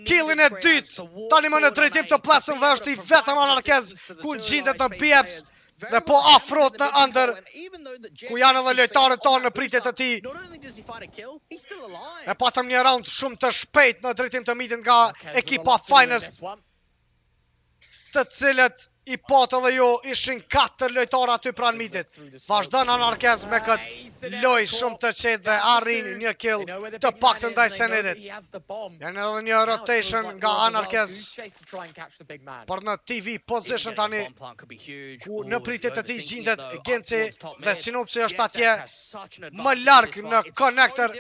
S1: killin e dytë. Tani më në drejtim të Plesën dhe është i vetëm Anarkez ku gjendet në Bieps. Dhe po afrot në ndër, ku janë edhe lojtarët tonë në pritjet të tij. E patëm një round shumë të shpejt në drejtim të midit nga ekipa Finest, të cilët i patë dhe jo ishin 4 lojtarë aty pranë midit. Vazhdon Anarkez me këtë lojë shumë të qetë dhe arrin një kill të paktën ndaj Senerit. Janë edhe një rotation nga Anarkez për në TV position tani, ku në pritjet të tij gjendet Genci dhe Sinopsi është atje më larg në connector.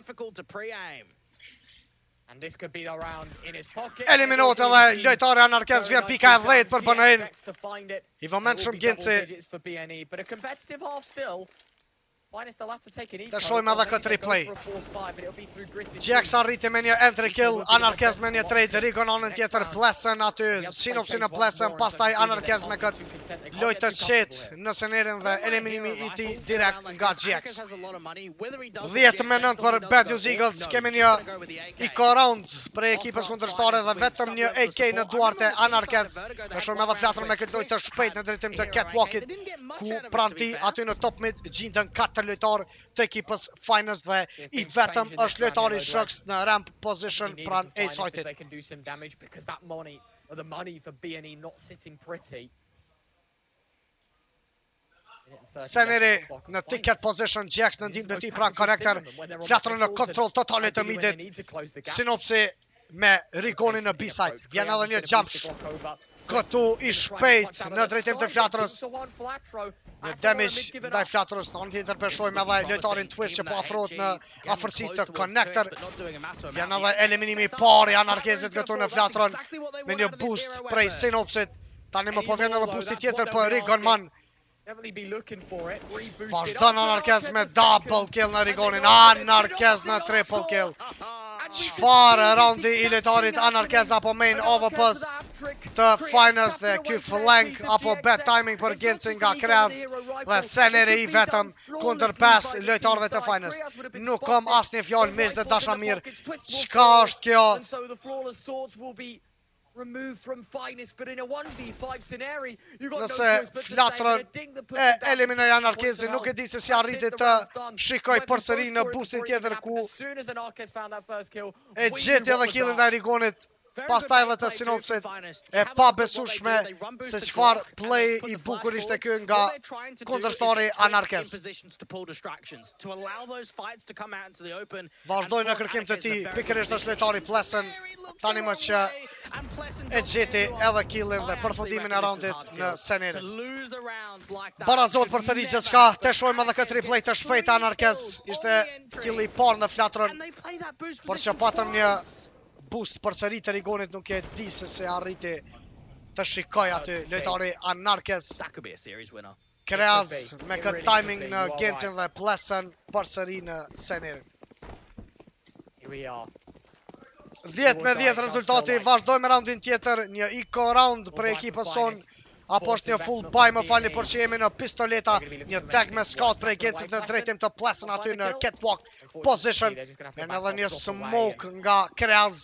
S1: Eliminohet edhe lojtari Anarkez, vjen pika e 10 për BNI-n. I vëmend shumë Genci. Të shojmë edhe këtë replay. GX arriti me një entry kill, Anarkez me një trade, Rigon anën tjetër, Plesën aty, Sinopsi në Plesën, pastaj Anarkez me këtë lojtë të qetë në Senerin dhe eliminimi i tij direkt nga GX. 10-9 për Bad News Eagles, kemi një ICO round për ekipës kundërshtare dhe vetëm një AK në duart e Anarkez. Të shojmë edhe flatrën me këtë lojtë të shpejt në drejtim të catwalkit, ku pranë tij aty në top mid gjenden 4 lojtar të ekipës Finest dhe i vetëm është lojtari Shox në ramp position pranë A-side-it. Seneri në ticket position, GX në ndim të ti pranë connector, flatrën në kontrol totalit të midit, Sinopsi me Rigoni në B-side, vjen edhe një jump këtu i shpejt në drejtim të flatrës. Një damage ndaj flatrës, në anë tjetër përshojmë edhe lojtarin twist që po afrohet në afërsi të connector. Vjen edhe eliminimi i parë i Anarkezit këtu në flatrën me një boost prej Sinopsit. Tani më po vjen edhe boosti tjetër për Rigon Man. Vazhdon Anarkez me double kill në Rigonin, Anarkez në triple kill. Çfarë raundi i lojtarit Anarkez apo main overpass të Finest dhe ky flank apo bad timing për Genci nga Kreaz dhe Seneri i vetëm kundër 5 lojtarëve të Finest. Nuk kam asnjë fjalë mish dhe dashamir. Çka është kjo? Nëse flatrën e eliminoj Anarkezin, nuk e di se si arriti të shikoj përsëri në boostin tjetër ku e gjeti edhe killin ndaj Rigonit, pastaj edhe të Sinopsit, e pa besueshme se çfarë play i bukur ishte ky nga kundërshtari Anarkez. Vazhdoi në kërkim të tij, pikërisht është lojtari Plesën, tani më që e gjeti edhe killin dhe përfundimin e raundit në Senerin. Barazot përsëri gjithçka, të shohim edhe këtë replay të shpejtë Anarkez, ishte killi i parë në flatrën, por që patëm një boost përsëri të Rigonit, nuk e di se arriti të shikoj aty lojtari Anarkes.
S6: That could be a series winner.
S1: Kreaz me këtë timing në Gencin dhe plesën përsëri në senerin. 10-10 rezultati, vazhdojmë raundin tjetër, një eco round për ekipën son, apo është një full buy, më falni për që jemi në pistoleta, një tag me scout për Gencit në drejtim të plesën aty në catwalk position, e në edhe një smoke nga Kreaz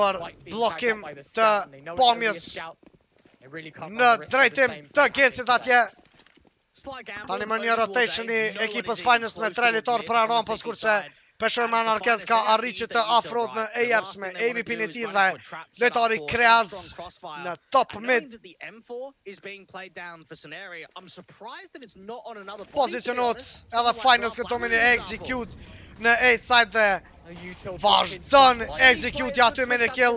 S1: për blokim të pomjes në drejtim të Gencit atje. Tani më një rotation i ekipës Finest me 3 litor për rampës, kurse Peshër Anarkes ka arriqë të afrot në AFs me AVP-n e ti dhe lojtari Kreaz në top mid. Pozicionot edhe Finest këtë domini execute në A-side dhe vazhdon execute aty me në kill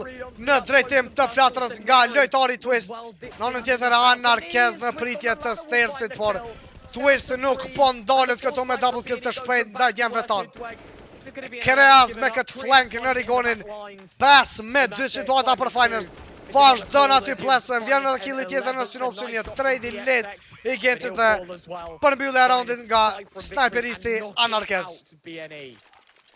S1: në drejtim të flatrës nga lojtari Twist. Në anën tjetër Anarkes në pritje të stersit, por Twist nuk po ndalet këto me double kill të shpejt ndaj djemve tanë. Kreaz me këtë flank në Rigonin, pas me 2 situata për Finest, vazhdon aty plesën, vjen edhe killi tjetër në sinopsin, një trade i let i Gencit dhe përmbyllë e roundin nga sniperisti Anarkes.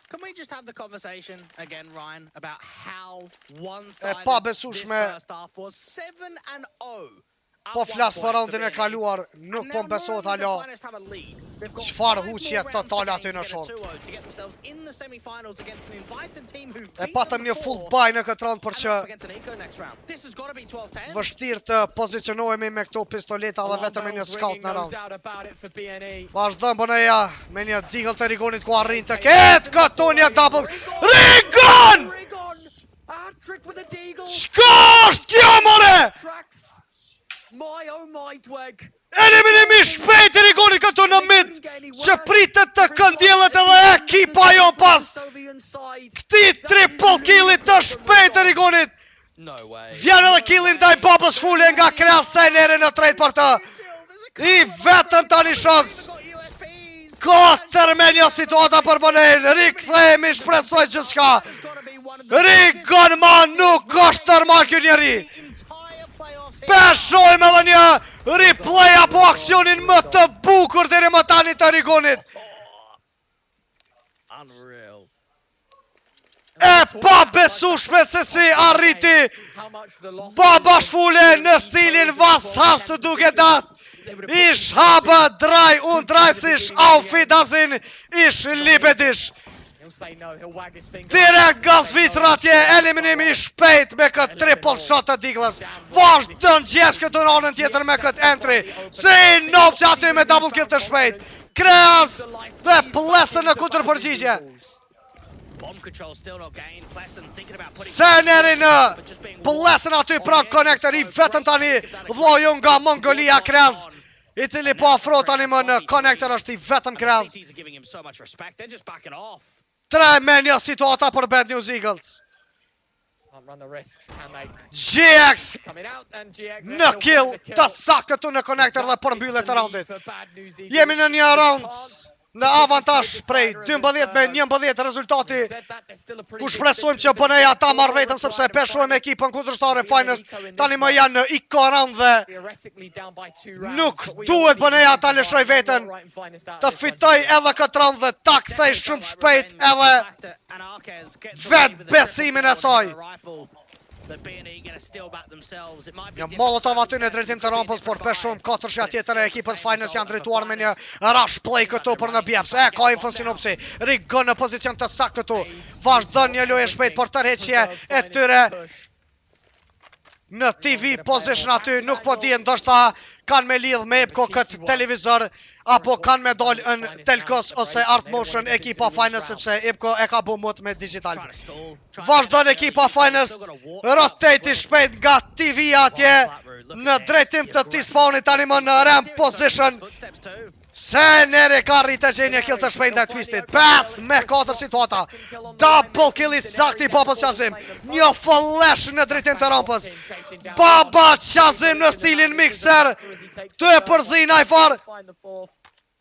S6: Can we just have the conversation again, Ryan, about how
S1: E
S6: one-sided
S1: pa
S6: this
S1: besueshme,
S6: first half was? 7-0.
S1: po flas për roundin e kaluar, nuk po besohet hala çfarë huqje totale aty në short. E patëm një full buy në këtë round për që vështirë të pozicionohemi me këto pistoleta dhe vetëm me një scout në round. Vazhdon bëneja me një deagle të Rigonit ku arrin të ketë këtu një double. Rigon! Shka është kjo more? Eliminimi shpejt i Rigonit këtu në mid, që pritet të këndjelet edhe ekipa jo pas këti triple killit të shpejt i Rigonit. Vjen edhe killin ndaj babës fule nga Kreaz Sajneri në trejt për të. I vetëm tani shoks. 4 me një situata për bënejnë, rikthejmë i shpresoj që shka. Rigon ma nuk është normal kjo njeri. Peshojmë edhe një replay apo aksionin më të bukur deri më tani të Rigonit. E pa besueshme se si arriti baba shfule në stilin vashast duke dat. Ish haba draj, unë drajsish, aufit azin, ish libedish. Direkt nga Zvitra atje, eliminimi i shpejt me këtë triple shot të Diglas. Vazhdon gjesh këtë ronën tjetër me këtë entry. Si nopë që aty me double kill të shpejt. Kreaz dhe plesën në kundër përgjigje. Seneri në plesën aty pran connector i vetëm tani vloju nga Mongolia Kreaz, i cili po afro tani më në connector është i vetëm Kreaz. 3 me një situata për Bad News Eagles. GX në kill të saktë këtu në connector dhe përmbyllet të roundit. Jemi në një round në avantash prej 12 me 11 rezultati, ku shpresojmë që bëneja ta marrë vetën sepse peshojmë ekipën kundërshtare Finest, tani më janë në eco round dhe nuk duhet bëneja ta lëshoj vetën të fitoj edhe këtë round dhe ta kthej shumë shpejt edhe vetë besimin e saj. Një molotov aty në drejtim të rampës, por peshojmë 4 shja tjetër e ekipës Finest janë drejtuar me një rush play këtu për në bjeps. E ka info sinopsi, Rigon në pozicion të sakt këtu, vazhdon një lojë shpejt për tërheqje e tyre në TV position aty, nuk po di ndoshta kanë me lidh me Epco këtë televizor, apo kanë me dal në Telkos ose Art Motion ekipa Finest, sepse Epco e ka bu mut me digital. Vazhdon ekipa Finest, rotate i shpejt nga TV atje, në drejtim të T-spawnit tani më në ramp position. Seneri ka rritë që një kill të shpejt në Twistit, 5 me 4 situata, double kill i sakti Babas Qazim, një flash në drejtim të rampës, Baba Qazim në stilin mixer, të e përzina i farë,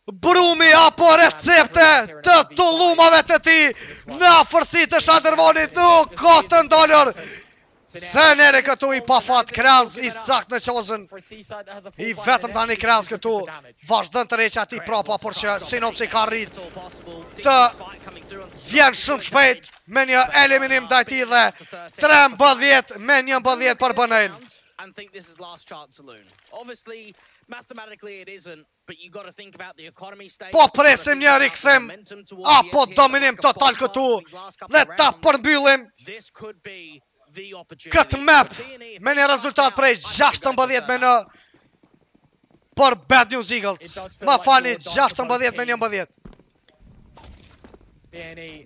S1: brumi apo recepte të tullumave të ti në afërsi të Shadërvanit nuk ka të ndalër. Senere këtu i pafat Kraz i sakt në qozën. I vetëm tani Kraz këtu vazhdon të reqë ati prapa, por që Sinopsi ka rrit të vjen shumë shpejt me një eliminim dajti dhe 13 me 11 për bënejn.
S6: And think this is last chance saloon. Obviously, mathematically it isn't, but you got to think about the economy state.
S1: Po presim një rikthim apo dominim total këtu dhe ta përmbyllim këtë map me një rezultat prej 16 me në për Bad News Eagles. Ma fali 16 me 11.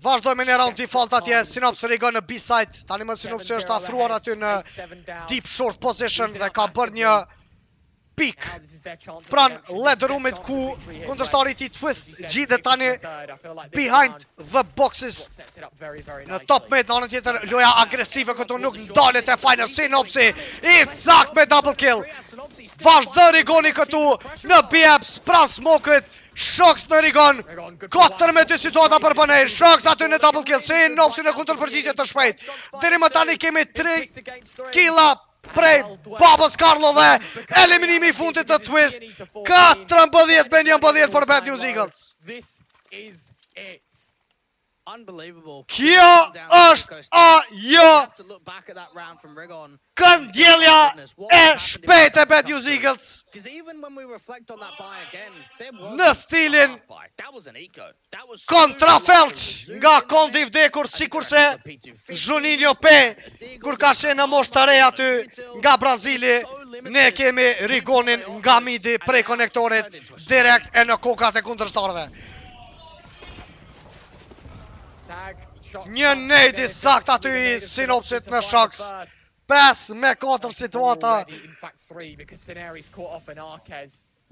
S1: Vazhdoj me një round default atje, Sinops Rigo në B-side. Tani më Sinops është afruar aty në deep short position dhe ka bërë një pik pran ladder roomit ku kundërshtari ti Twist gjithë tani behind the boxes në top mid. Në anën tjetër loja agresive këtu nuk ndalet e fajnë Sinopsi i sakt me double kill. Vazhdo Rigoni këtu në BFs pran smoke-it. Shoks në Rigon 4 me 2 situata për bënej. Shoks aty në double kill. Sinopsi në kundër përgjigje të shpejt. Deri më tani kemi 3 killa prej Babos Carlo dhe eliminimi i fundit të Twist. 14 me 11 për Bad News Eagles. Kjo është ajo këndjelja e shpejt e Bad News Eagles në stilin kontrafelç nga Kondi vdekur, sikurse Juninho P kur ka qenë në moshë të re aty nga Brazili. Ne kemi Rigonin nga midi prej konektorit direkt e në kokat e kundërshtarëve. Një nejdi sakt aty i Sinopsit në Shoks. 5 me 4 situata.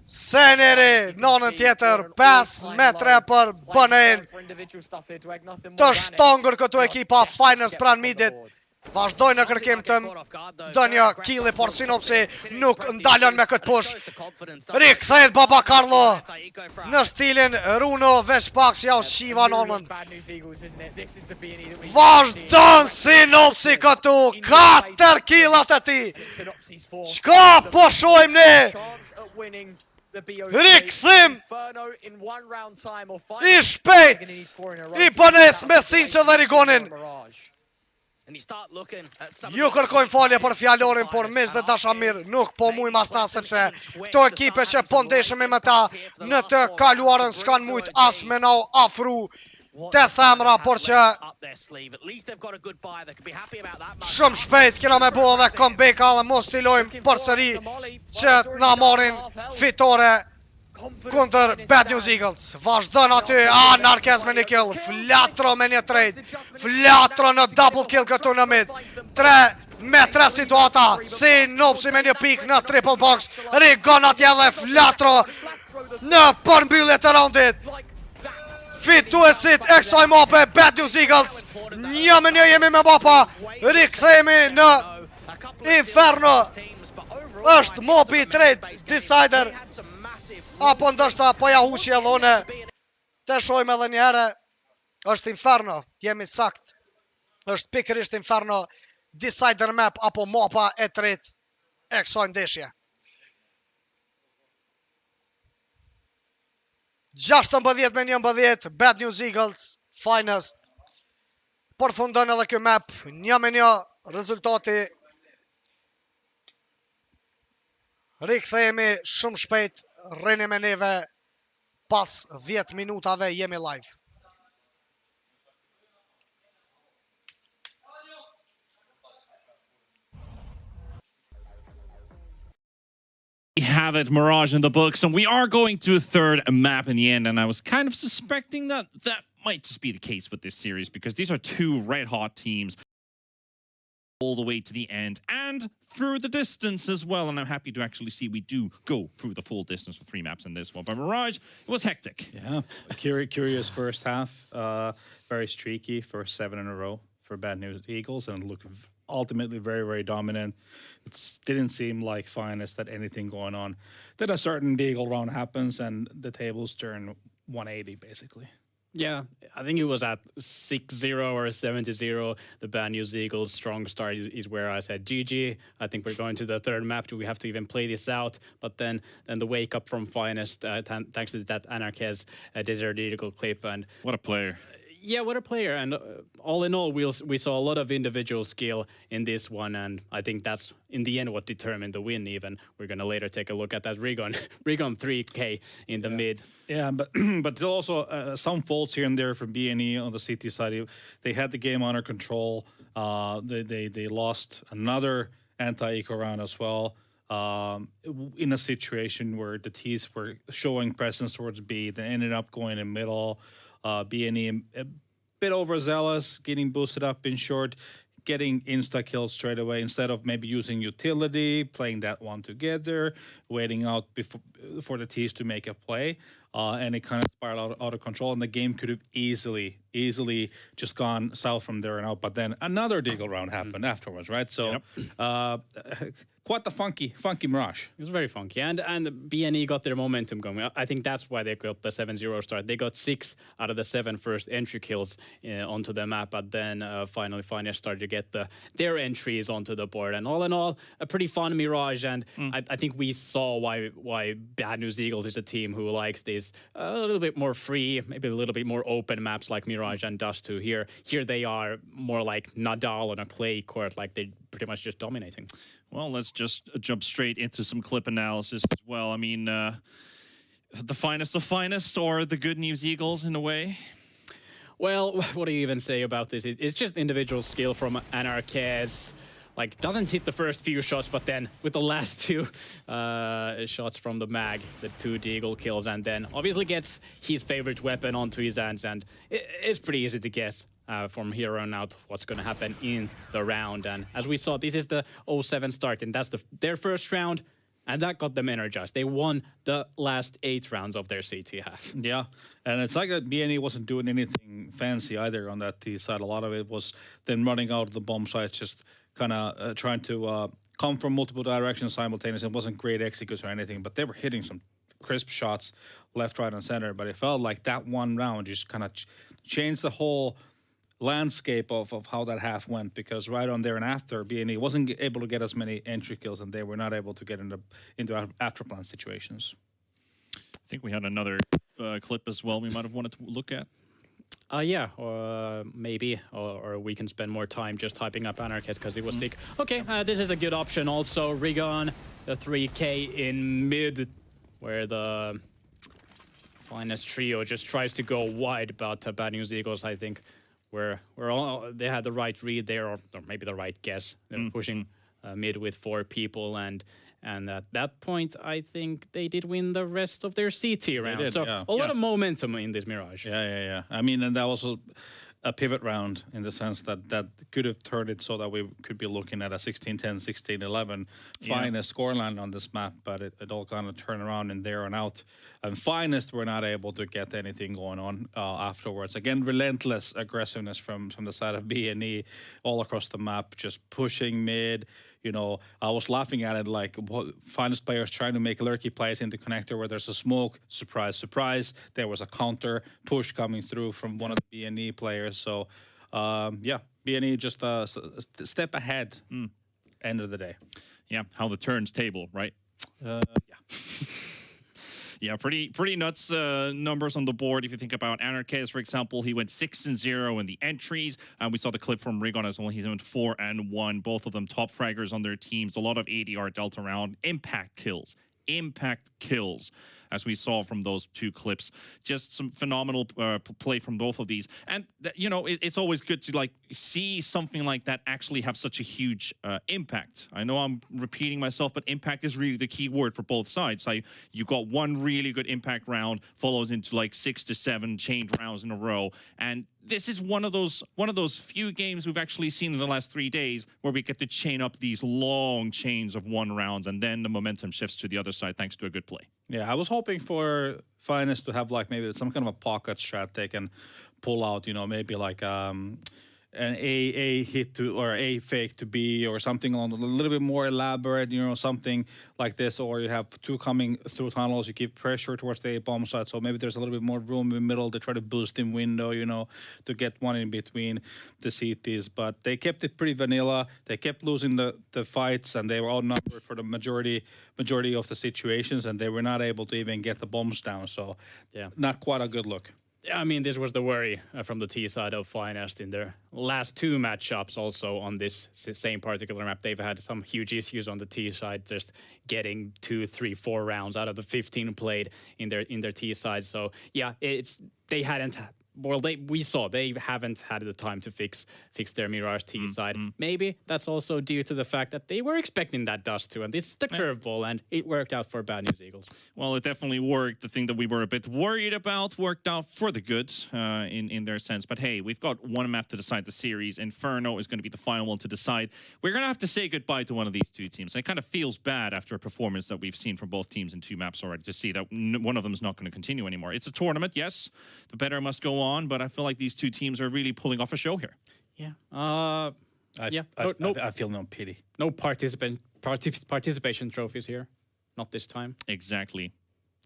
S1: Seneri në anën tjetër 5 me 3 për bënen. Të shtongër këtu ekipa Finers pran midit. Vazhdoj në kërkim të dënja killi, por Sinopsi nuk ndalën me këtë push. Rikthejt Baba Carlo në stilin Runo veç pak si jau shiva nonën. Vazhdon Sinopsi këtu 4 killat e ti. Qka po shojmë ne? Rikthim i shpejt i bënes me Sinqë dhe Rigonin. Ju kërkojnë falje për fjallorin, por mes dhe Dashamir nuk po muj mas ta, sepse këto ekipe që po ndeshëm me ta në të kaluarën s'kan mujt as me nau afru të themra, por që shumë shpejt kena me bo dhe comeback-a dhe mos stilojmë për sëri që na morin fitore kundër Bad News Eagles. Vazhdon aty, Narkez me një kill, Flatro me një trade, Flatro në double kill këtu në mid, 3 me 3 situata, Sinopsi me një pik në triple box, Rigon atje dhe Flatro në përmbyllje të roundit. Fituesit e kësaj mape Bad News Eagles, një me një jemi me mapa, rikthejemi në Inferno, është mopi trade decider, apo ndështë po ja huqi e lone. Të shojmë edhe një herë, është Inferno, jemi sakt. është pikërisht Inferno decider map apo mapa e tretë e kësaj ndeshje. 16 me 11, Bad News Eagles, Finest. Përfundon edhe kjo map, 1-1 rezultati. Rikthehemi shumë shpejt, rrini me neve, pas 10 minutave jemi live.
S4: We have it, Mirage in the books, and we are going to a third map in the end, and I was kind of suspecting that that might just be the case with this series, because these are two red-hot teams all the way to the end and through the distance as well, and I'm happy to actually see we do go through the full distance for 3 maps in this one. But Mirage, it was hectic.
S3: Yeah, a curious first half, very streaky for 7 in a row for Bad News Eagles, and look ultimately very, very dominant. It didn't seem like Finest had anything going on. Then a certain Deagle round happens and the tables turn 180 basically.
S5: Yeah, I think it was at 6-0 or 7-0. The Bad News Eagles' strong start is where I said, GG, I think we're going to the third map. Do we have to even play this out? But then the wake up from Finest, thanks to that Anarchez Desert Eagle clip. And
S4: what a player.
S5: Yeah, what a player. And all in all, we saw a lot of individual skill in this one. And I think that's, in the end, what determined the win even. We're going to later take a look at that Rigon 3K in the mid.
S3: Yeah, but there's also some faults here and there from B&E on the CT side. They had the game under control. They lost another anti-eco round as well. In a situation where the T's were showing presence towards B, they ended up going in middle. B&E a bit overzealous, getting boosted up in short, getting insta-kills straight away instead of maybe using utility, playing that one together, waiting out for the T's to make a play. And it kind of spiraled out of control, and the game could have easily just gone south from there and out. But then another Deagle round happened afterwards, right? So quite the funky Mirage.
S5: It was very funky. And B&E got their momentum going. I think that's why they got the 7-0 start. They got 6 out of the 7 first entry kills onto the map, but then finally Finest started to get their entries onto the board. And all in all, a pretty fun Mirage. And I think we saw why Bad News Eagles is a team who likes these a little bit more free, maybe a little bit more open maps like Mirage and Dust 2. Here they are more like Nadal on a clay court, like they're pretty much just dominating.
S4: Well, let's just jump straight into some clip analysis as well. I mean, the finest, or the Good News Eagles in a way?
S5: Well, what do you even say about this? It's just individual skill from Anarchez. Like, doesn't hit the first few shots, but then with the last 2 shots from the mag, the 2 Deagle kills, and then obviously gets his favorite weapon onto his hands, and it's pretty easy to guess from here on out what's going to happen in the round. And as we saw, this is the 0-7 start, and that's their first round, and that got them energized. They won the last 8 rounds of their CT half.
S3: Yeah, and it's like that B&E wasn't doing anything fancy either on that T side. A lot of it was then running out of the bomb sites, just kind of trying to come from multiple directions simultaneously. It wasn't great executes or anything, but they were hitting some crisp shots left, right, and center. But it felt like that one round just kind of changed the whole landscape of how that half went, because right on there and after, B&E wasn't able to get as many entry kills, and they were not able to get into afterplan situations.
S4: I think we had another clip as well we might have wanted to look at.
S5: Yeah, or maybe, or we can spend more time just typing up Anarchez because he was sick. Okay, this is a good option also. Rigon, the 3K in mid, where the Finest trio just tries to go wide, but Bad News Eagles, I think, they had the right read there, or maybe the right guess. They're pushing mid with 4 people, and at that point, I think they did win the rest of their CT round.
S3: Did,
S5: so
S3: yeah.
S5: a lot of momentum in this Mirage.
S3: Yeah. I mean, and that was a pivot round in the sense that could have turned it so that we could be looking at a 16-10, 16-11 Finest scoreline on this map, but it all kind of turned around in there and out. And Finest were not able to get anything going on afterwards. Again, relentless aggressiveness from the side of B&E all across the map, just pushing mid. You know, I was laughing at it like Finest players trying to make lurky plays in the connector where there's a smoke. Surprise, surprise. There was a counter push coming through from one of the B&E players. So, B&E just a step ahead end of the day.
S4: Yeah, how the turns table, right?
S3: Yeah.
S4: Yeah, pretty nuts numbers on the board. If you think about Anarchez, for example, he went 6-0 in the entries. We saw the clip from Rigon as well. He went 4-1. Both of them top fraggers on their teams. A lot of ADR delta round. Impact kills, as we saw from those 2 clips. Just some phenomenal play from both of these. And, it's always good to, see something like that actually have such a huge impact. I know I'm repeating myself, but impact is really the key word for both sides. You got one really good impact round, follows into, 6 to 7 chained rounds in a row. And this is one of those few games we've actually seen in the last 3 days where we get to chain up these long chains of 1 rounds, and then the momentum shifts to the other side thanks to a good play.
S3: Yeah, I was hoping for Finest to have maybe some kind of a pocket strat they can pull out, maybe an A hit to or A fake to B or something along a little bit more elaborate, something like this, or you have two coming through tunnels, you give pressure towards the A bomb site, so maybe there's a little bit more room in the middle to try to boost in window, to get one in between the CTs, but they kept it pretty vanilla. They kept losing the fights, and they were outnumbered for the majority of the situations, and they were not able to even get the bombs down, so not quite a good look.
S5: I mean, this was the worry from the T side of Finest in their last two matchups also on this same particular map. They've had some huge issues on the T side, just getting 2, 3, 4 rounds out of the 15 played in their T side. So yeah, they hadn't. Well, we saw they haven't had the time to fix their Mirage T side. Maybe that's also due to the fact that they were expecting that dust too, and this is the curveball, and it worked out for Bad News Eagles.
S4: Well, it definitely worked. The thing that we were a bit worried about worked out for the good in their sense. But hey, we've got one map to decide the series. Inferno is going to be the final one to decide. We're going to have to say goodbye to one of these two teams. And it kind of feels bad after a performance that we've seen from both teams in 2 maps already to see that one of them is not going to continue anymore. It's a tournament, yes. The better must go on, but I feel like these two teams are really pulling off a show here.
S5: Yeah.
S3: I feel no pity.
S5: No participation trophies here. Not this time.
S4: Exactly.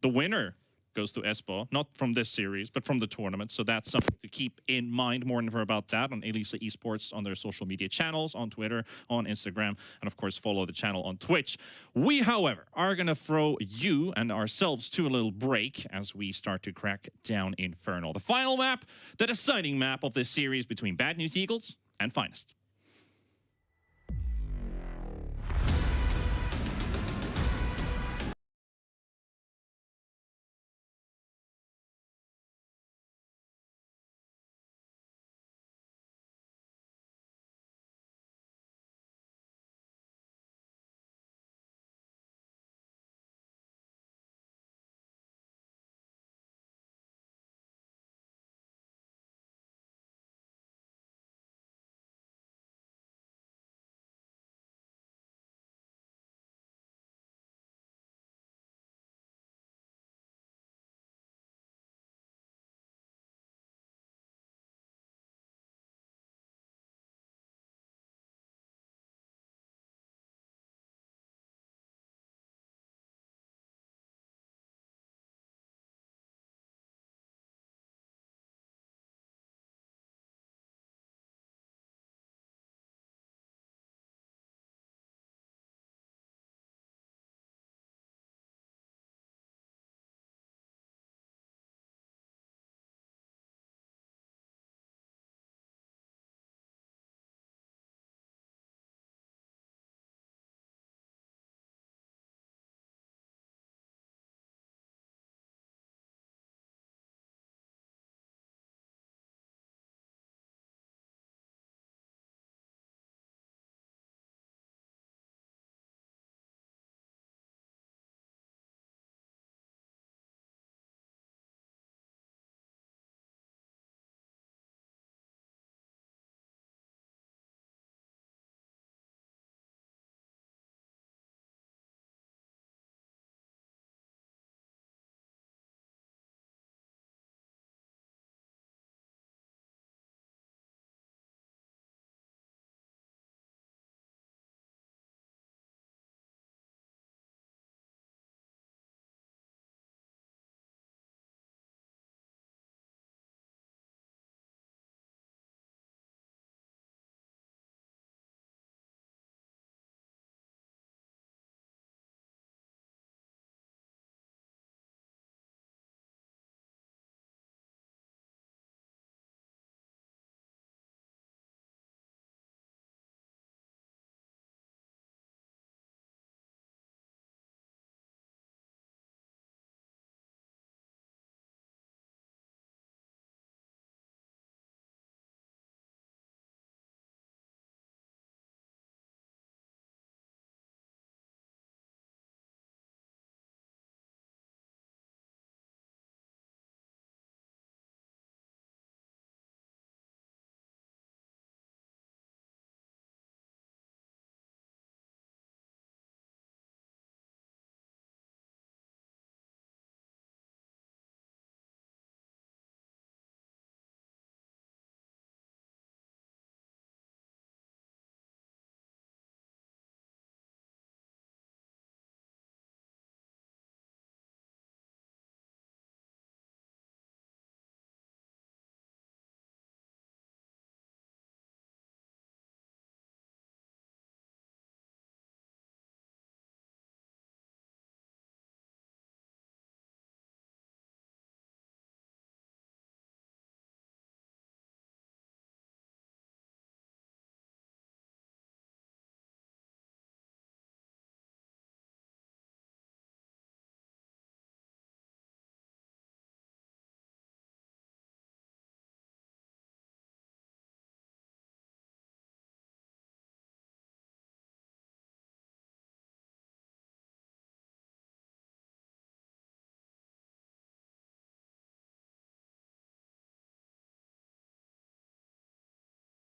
S4: The winner goes to Espo, not from this series, but from the tournament. So that's something to keep in mind. More info about that on Elisa Esports on their social media channels, on Twitter, on Instagram, and of course follow the channel on Twitch. We, however, are going to throw you and ourselves to a little break as we start to crack down Infernal. The final map, the deciding map of this series between Bad News Eagles and Finest.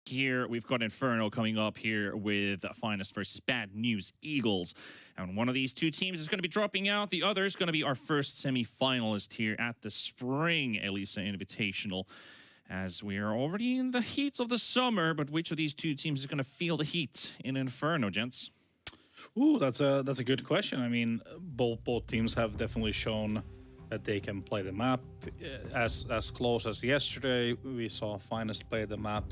S4: here. We've got Inferno coming up here with Finest versus Bad News Eagles. And one of these two teams is going to be dropping out. The other is going to be our first semi-finalist here at the Spring Elisa Invitational. As we are already in the heat of the summer, but which of these two teams is going to feel the heat in Inferno, gents?
S3: Ooh, that's a good question. I mean, both teams have definitely shown that they can play the map. As close as yesterday, we saw Finest play the map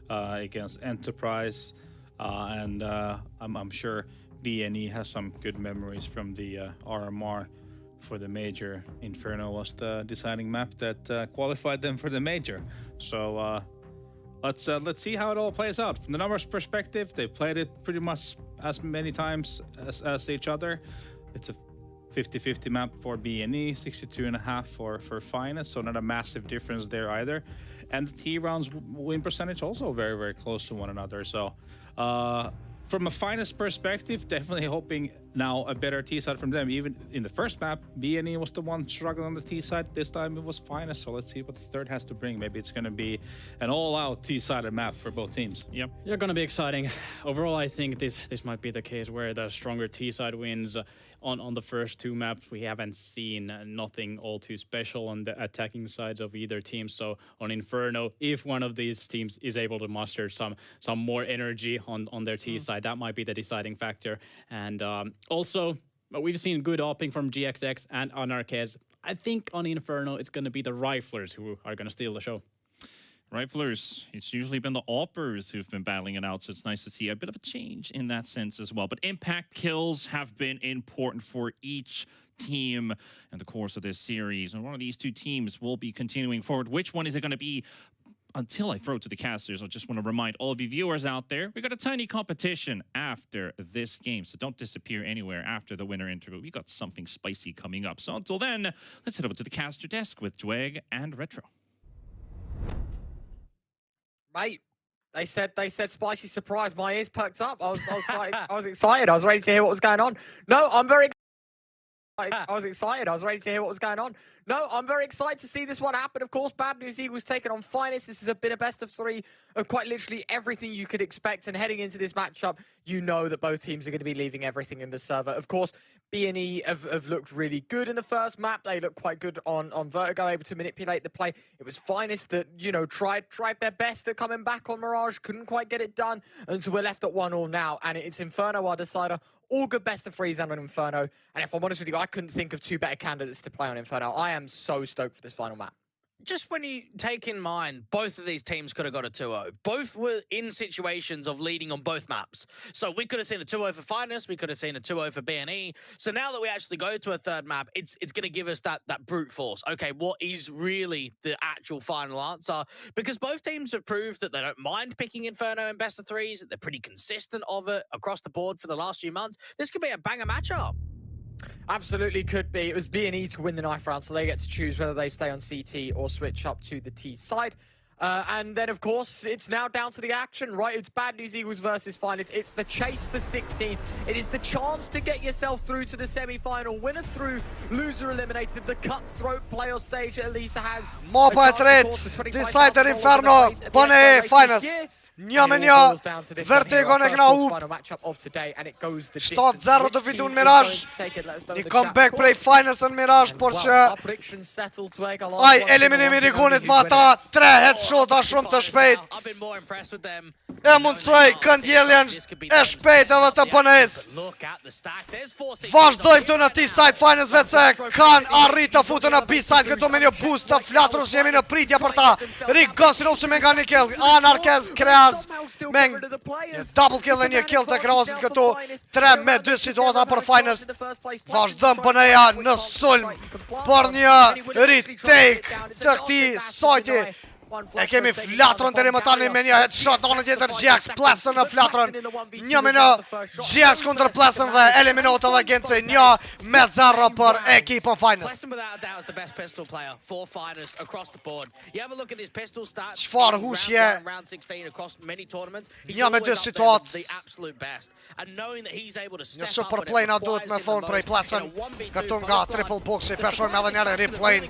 S3: against Enterprise, and I'm sure BNE has some good memories from the RMR for the major. Inferno was the deciding map that qualified them for the major. So let's see how it all plays out. From the numbers perspective, they played it pretty much as many times as each other. It's a 50-50 map for BNE, 62.5 for Finest, so not a massive difference there either. And the T rounds win percentage also very, very close to one another. So from a Finest perspective, definitely hoping now a better T side from them. Even in the first map, BNE was the one struggling on the T side. This time it was Finest, so let's see what the third has to bring. Maybe it's going to be an all-out T-sided map for both teams.
S4: Yep.
S5: They're going to be exciting. Overall, I think this might be the case where the stronger T-side wins. On the first two maps, we haven't seen nothing all too special on the attacking sides of either team. So on Inferno, if one of these teams is able to muster some more energy on their T side, that might be the deciding factor. And also, we've seen good opping from GXX and Anarchez. I think on Inferno, it's going to be the Riflers who are going to steal the show.
S4: Riflers, it's usually been the Oppers who've been battling it out, so it's nice to see a bit of a change in that sense as well. But impact kills have been important for each team in the course of this series, and one of these two teams will be continuing forward. Which one is it going to be? Until I throw it to the casters, I just want to remind all of you viewers out there, we got a tiny competition after this game, so don't disappear anywhere after the winner interview. We got something spicy coming up. So until then, let's head over to the caster desk with Dweg and Retro.
S2: Mate, they said spicy surprise. My ears perked up. I was excited. I was ready to hear what was going on. No, I'm very excited. I was excited. I was ready to hear what was going on. No, I'm very excited to see this one happen. Of course, Bad News Eagles taking on Finest. This has been a best of three of quite literally everything you could expect. And heading into this matchup, you know that both teams are going to be leaving everything in the server. Of course, BNE have looked really good in the first map. They looked quite good on Vertigo, able to manipulate the play. It was Finest that, you know, tried their best at coming back on Mirage, couldn't quite get it done. And so we're left at 1-1 now. And it's Inferno, our decider. All good best of threes and on Inferno. And if I'm honest with you, I couldn't think of two better candidates to play on Inferno. I am so stoked for this final map.
S6: Just when you take in mind, both of these teams could have got a 2-0. Both were in situations of leading on both maps. So we could have seen a 2-0 for Finest. We could have seen a 2-0 for BNE. So now that we actually go to a third map, it's going to give us that brute force. Okay, what is really the actual final answer? Because both teams have proved that they don't mind picking Inferno in best of threes. That they're pretty consistent of it across the board for the last few months. This could be a banger matchup.
S2: Absolutely could be. It was BNE to win the knife round, so they get to choose whether they stay on CT or switch up to the T side. And then, of course, it's now down to the action, right? It's Bad News Eagles versus Finest. It's the chase for 16. It is the chance to get yourself through to the semi-final. Winner through, loser eliminated. The cutthroat playoff stage Elisa has.
S1: Mopa tret, decider Inferno, pone Finest. Njëmenja, Vertigo në këna ut. 7-0 të fitu në Mirage. Një comeback prej Finest në Mirage, por që ai eliminimi Rikunit ma ta 3 headshota shumë të shpejt. E mundsoj këndjeljen e shpejt edhe të PNS. Vazhdojmë të në T-side Finest vetë se kanë arrit të futu në B-side këtu me një boost të flatrës, jemi në pritja për ta. Rick Gostin opsi me nga një kill, Anarchez Kreaz me double kill dhe një kill të Kreazit këtu. 3-2 situata për Finest. Vazhdojmë PNA në sulm për një retake të këti sajti. E kemi flatrën të më tani me një headshot në tjetër GX Plesën në flatrën. Një me në GX kundër Plesën dhe eliminot edhe Genci 1-0 për ekipën Finest. Qfar hushje 1-2 situat. Një super play na duhet me thonë prej Plesën. Këtu nga triple boxi, peshojmë edhe njëre replay.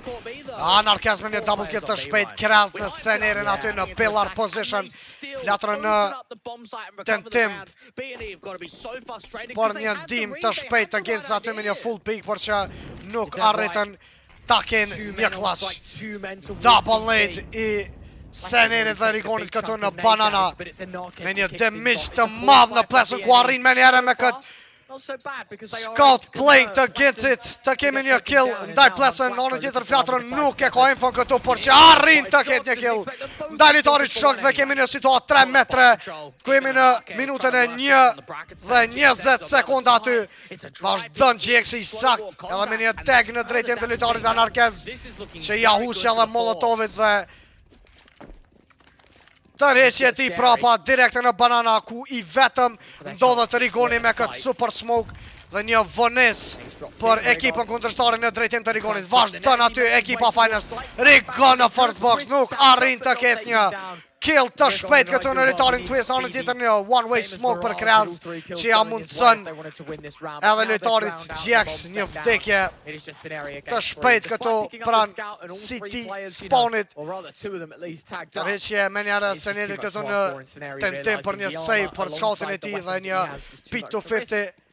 S1: Anarchez me një double kill të shpejt, Kreaz në të Senerin aty në pillar position. Flatrën në tentim por një ndim të shpejt të gjenës aty me një full pick, por që nuk arritën ta kenë një clutch. Double nade i Senerit dhe Rigonit këtu në banana me një demish të madh në plesën ku arrin me njëre me këtë scout playing të Gitsit të kemi një kill ndaj plesën, në në tjetër Flatrën nuk e ka info këtu, por që arrin të ketë një kill ndaj litarit shok dhe kemi një situatë 3 metre ku jemi në minutën e 1 dhe 20 sekunda aty. Vazhdon GX i sakt edhe me një tag në drejtim të litarit Anarkez që ja hushë edhe Molotovit dhe tërheqje ti prapa direkt në banana ku i vetëm ndodhet Rigoni me këtë super smoke dhe një vones për ekipën kundërshtare në drejtim të Rigonit. Vazhdon aty ekipa Finest. Rigon në first box nuk arrin të ketë një kill të shpejt këtu në litarin twist, në tjetër një one way smoke për Kraz që ja mundësën edhe litarit GX një vdekje të shpejt këtu pran City spawnit. Tërheqje me njëre Senerit këtu në tentim për një save për scoutin e ti dhe një pit to 50.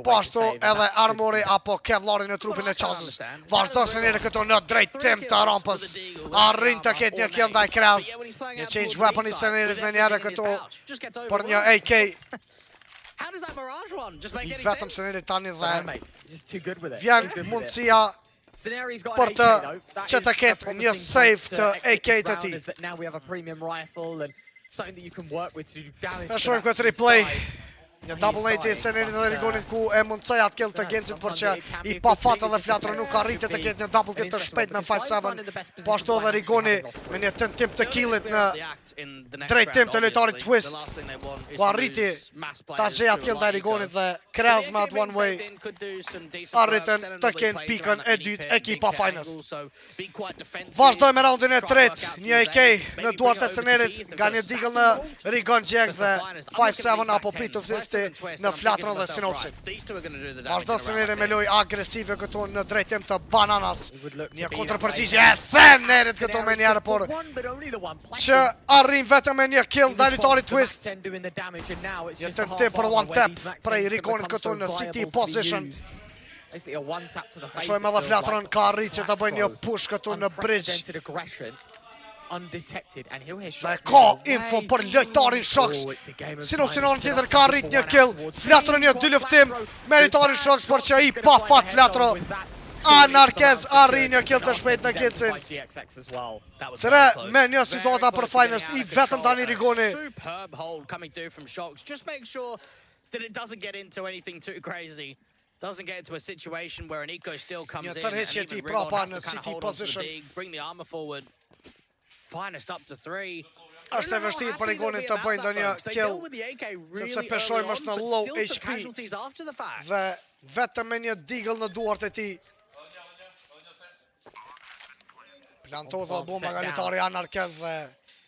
S1: Pashtu edhe armori apo kevlarin në trupin e qasës. Vazhdo Seneri këtu në drejtim të rampës. Arrin të ketë një kill ndaj Kraz. Një change weapon i Senerit me njëre këtu për një AK. I vetëm Senerit tani dhe vjen mundësia për të që të ketë një save të AK të ti. E shojmë këtë replay. Një double nade i Senerit dhe Rigonit ku e mundësaj atë kill të Genxit, por që i pa fatë dhe Flatrën nuk arritet të ketë një double kill të shpejt në 5-7. Po ashtu edhe Rigoni me një tentim të killit në drejtim të lojtarit twist ku arriti ta gjej atë kill ndaj Rigonit dhe Kraz me atë one way arritën të kenë pikën e dytë ekipa Finest. Vazhdoj me roundin e tretë, një AK në duart e Senerit nga një deagle në Rigon GX dhe 5-7 apo pit to 50 në Flatrën dhe Sinopsit. Vazhdo Seneri me loj agresive këtu në drejtim të bananas. Një kontrapërgjigje e Senerit këtu me njerë, por që arrin vetëm me një kill ndaj lojtarit twist. Një tentim për one tap prej Rigonit këtu në City position. Shojmë edhe Flatrën ka arrit që të bëjnë një push këtu në bridge. Dhe ka info për lojtarin Shoks. Sinopsin anë tjetër ka arrit një kill. Flatrën një dy luftim me lojtarin Shoks, por që i pa fat Flatro. Anarkez arri një kill të shpejt në Kitsin. 3 me një situata për Finest, i vetëm tani Rigoni.
S6: Doesn't get into a situation where an eco still comes in and
S1: tërheqje ti
S6: even Rigon
S1: prapa
S6: has
S1: në
S6: to kind
S1: City
S6: of hold on to the
S1: position.
S6: dig, bring the armor forward. Finest up to 3.
S1: Është e vështirë për Rigonin të bëjnë ndonjë kill, sepse peshojmë është në low HP dhe vetëm me një deagle në duart e tij. Plantohet dhe bomba nga lojtari Anarkez dhe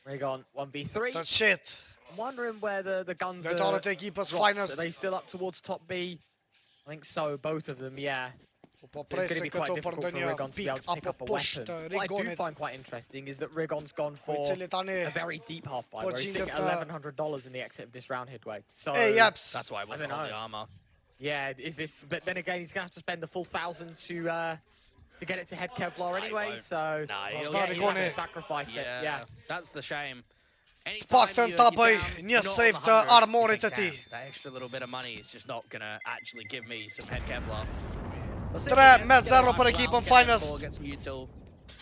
S2: Rigon 1v3.
S1: të shit.
S2: I'm wondering where the guns
S1: Lojtarët e ekipës
S2: dropped.
S1: Finest.
S2: Are they still up towards top B? I think so, both of them, yeah.
S1: Po
S2: So it's going to
S1: presin
S2: be quite
S1: këtu për
S2: difficult for
S1: ndonjë
S2: Rigon to be
S1: pik
S2: able to pick
S1: apo
S2: up a
S1: push
S2: weapon.
S1: të
S2: What I do
S1: Rigonit,
S2: find quite interesting is that Rigon's gone for
S1: i cili tani
S2: a very deep half buy,
S1: po
S2: where he's sitting at
S1: gjendet
S2: $1,100 in the exit of this round Hidway. So
S1: e japs.
S6: That's why I wasn't
S2: I don't
S6: on the
S2: know.
S6: armor.
S2: yeah, is this? But then again, he's going to have to spend the full 1,000 to get it to head Kevlar anyway.
S6: won't.
S2: So
S6: Nah,
S1: he'll
S2: yeah,
S1: get
S2: he'll have
S1: Rigoni.
S2: to sacrifice it. Yeah.
S6: That's the shame.
S1: Paktën ta bëj një save të armorit të tij.
S6: That extra little bit of money is just not gonna actually give me some head Kevlar.
S1: 3-0 për ekipën Finest.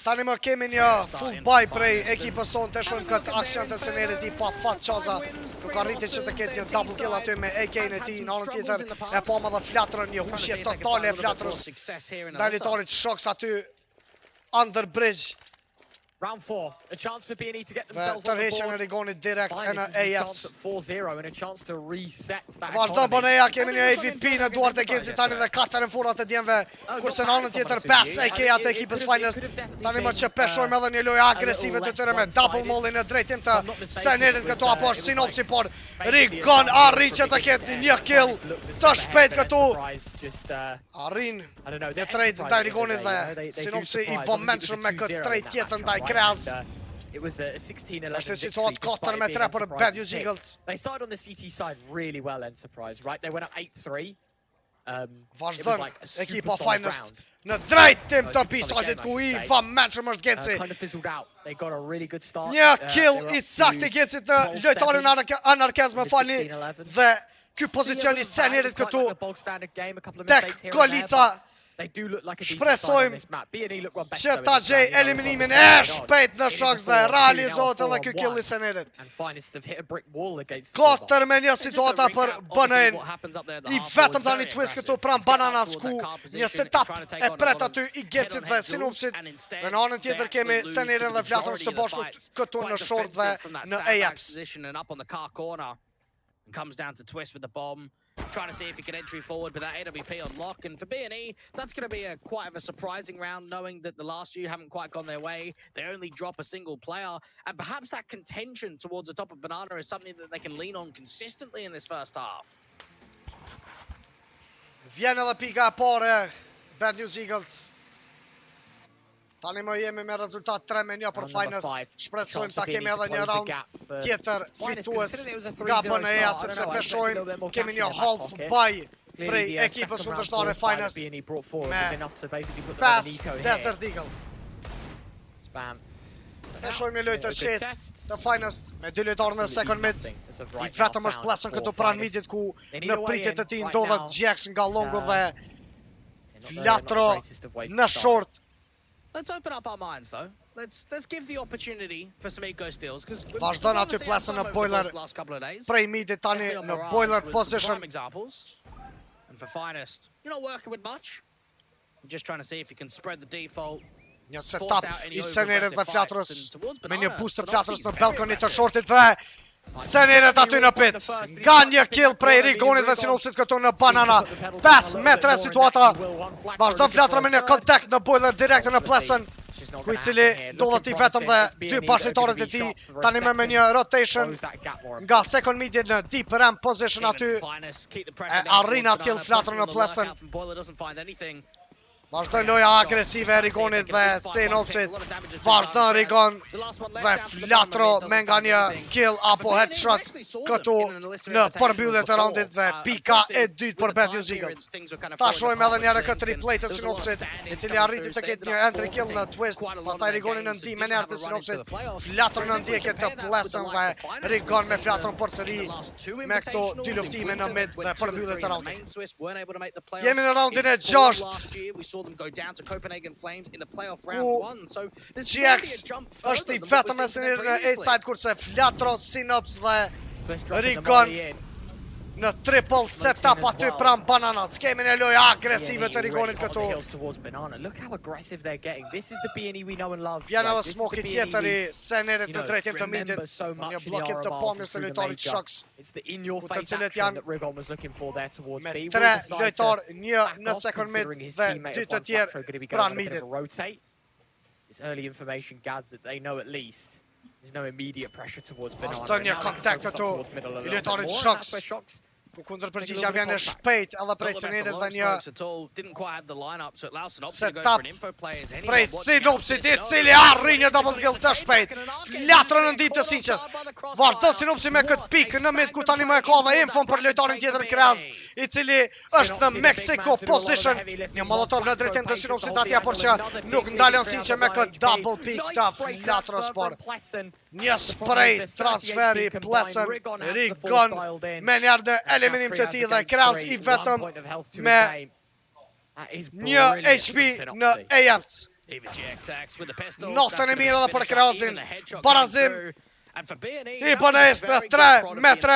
S1: Tani më kemi një full buy prej ekipës sonë të shumë këtë aksion të Senerit i pa fat qaza. Nuk arriti që të ketë një double kill aty me AK-n e tij, në anën tjetër e pa më dhe Flatrën, një hushje totale e Flatrës. Ndaj lojtarit Shoks aty under bridge.
S2: Round 4, a chance for B&E to get
S1: Dhe
S2: themselves on the
S1: tërheqjen e
S2: board.
S1: Rigonit direkt e në
S2: Finest is a chance
S1: AFs.
S2: at 4-0 and a chance to reset that
S1: Vazhdo
S2: economy.
S1: Boneja, kemi një AVP në duart e Genxit tani dhe 4 në furat e djemve, kurse në anën tjetër 5 AK të ekipës Finest. Tani më që peshojmë edhe një lojë agresive të tyre me double molly në drejtim të Senerit këtu, apo është Sinopsi, por Rigon arrin që të ketë një kill të shpejt këtu. Arrin një trejt ndaj Rigonit dhe Sinopsi i vëmendshëm me këtë trejt tjetër ndaj Kraz.
S2: It was a 16-11
S1: Është
S2: victory
S1: situatë
S2: despite
S1: 4 me
S2: being
S1: 3 për
S2: unsurprising
S1: Bad News
S2: pick.
S1: Eagles.
S2: They started on the CT side really well, Enterprise, right? They went up 8-3. It was
S1: Vazhdon
S2: like a super
S1: ekipa
S2: solid
S1: Finest
S2: round.
S1: në drejtim të
S2: Solid
S1: B-sidit
S2: game,
S1: ku
S2: I
S1: I
S2: should say.
S1: vëmendshëm është Genci.
S2: Kind of fizzled out. They got a really good start.
S1: Një kill
S2: they were
S1: I
S2: up
S1: saktë
S2: to
S1: i Gencit në
S2: 12-7
S1: lojtarin anarkez më
S2: in the
S1: falni
S2: 16-11.
S1: dhe ky pozicion I Senerit këtu tek Kolica.
S2: They do look like a decent side on this map. B&E look one better
S1: Që ta gjej eliminimin e shpejt në shok dhe realizohet edhe ky kill I Senerit.
S2: And Finest have hit a brick wall against the
S1: 4-1 situata për BN. I vetëm tani twist këtu pran Bananas ku një setup e pret aty I Gencit dhe Sinopsit. Dhe në anën tjetër kemi Senerin dhe Flatrën së bashku këtu në short dhe në Ajax.
S6: Comes down to Twist with the bomb, trying to see if he can entry forward with that AWP on lock. And for B&E, that's going to be quite of a surprising round, knowing that the last few haven't quite gone their way. They only drop a single player. And perhaps that contention towards the top of Banana is something that they can lean on consistently in this first half.
S1: Vjen edhe pika e parë Bad News Eagles. Tani më jemi me rezultat 3-1 për Finest. Shpresojmë ta kemi edhe një round tjetër fitues nga BN-ja sepse peshojmë kemi një half bye prej ekipës kundërshtare Finest me 5 Desert Eagle. Peshojmë një lojë të qetë të Finest me 2 lojtarë në second mid. I vetëm është plasën këtu pranë midit ku në pritjet e tij ndodhet Jax nga longu dhe Flatro në short.
S6: Let's open up our minds, though. Let's give the opportunity for some eco steals because
S1: vazhdon aty plasën në boiler prej midit tani në boiler position.
S6: Examples. And for Finest, you're not working with much. You're just trying to see if you can spread the default.
S1: Një setup I Senerit dhe Flatrës me një boost të Flatrës në balkonit të shortit dhe Senerit aty në pit. Nga një kill prej Rigonit dhe Sinopsit këtu në Banana. 5 me 3 situata. Vazhdon Flatra me një kontakt në boiler direkt në plesën. Ku I cili dollët I vetëm dhe 2 bashkëtarët e tij tani me një rotation nga second mid në deep ramp position aty. Arrin atë kill Flatra në plesën. Vazhdon loja agresive e Rigonit dhe Sinopsit. Vazhdon Rigon dhe Flatro me nga një kill apo headshot këtu në përmbylljet e raundit dhe pika e dytë për Bad News Eagles. Ta shohim edhe njëherë këtë replay të Sinopsit, I cili arriti të ketë një entry kill në twist, pastaj Rigoni në ndihmën e të Sinopsit, Flatro në ndjekje të plesën dhe Rigon me Flatron përsëri me këto dy luftime në mid dhe përmbylljet e raundit. Jemi në raundin e 6.
S6: Them go down to Copenhagen Flames in the playoff round 1. So
S1: GX është I vetëm e Senerit në A-side kurse Flatro, Sinops dhe Rigon në triple setup aty pran Bananas. Kemi një lojë agresive të Rigonit këtu. Vjen edhe smoke tjetër I Senerit në drejtim të midit. Një bllokim të pamjes të lojtarit Shox. Ku të cilët janë me 3 lojtar, një në second mid dhe 2 të tjerë pran midit.
S2: It's early information gathered that they know at least. There's no immediate pressure towards Banana.
S1: Vazhdon një kontakt këtu I lojtarit Shox. Ku kundër përgjigja vjen e shpejt edhe prej Senerit dhe një setup prej Sinopsit I cili arrin një double kill të shpejt. Flatro në ndim të sinqes. Vazhdo Sinopsi me këtë pikë në mid ku tani më e ka dhe infon për lojtarin tjetër Kraz I cili është në Mexico position. Një molotov në drejtim të Sinopsit atje por që nuk ndalon sinqe me këtë double pick të Flatros por një spray transferi plesën Rigon me njërë eliminim të ti dhe Kraz I vetëm me një HP në AFs. Notën e mirë edhe për Krazin. Barazim I BN-s në 3 me 3.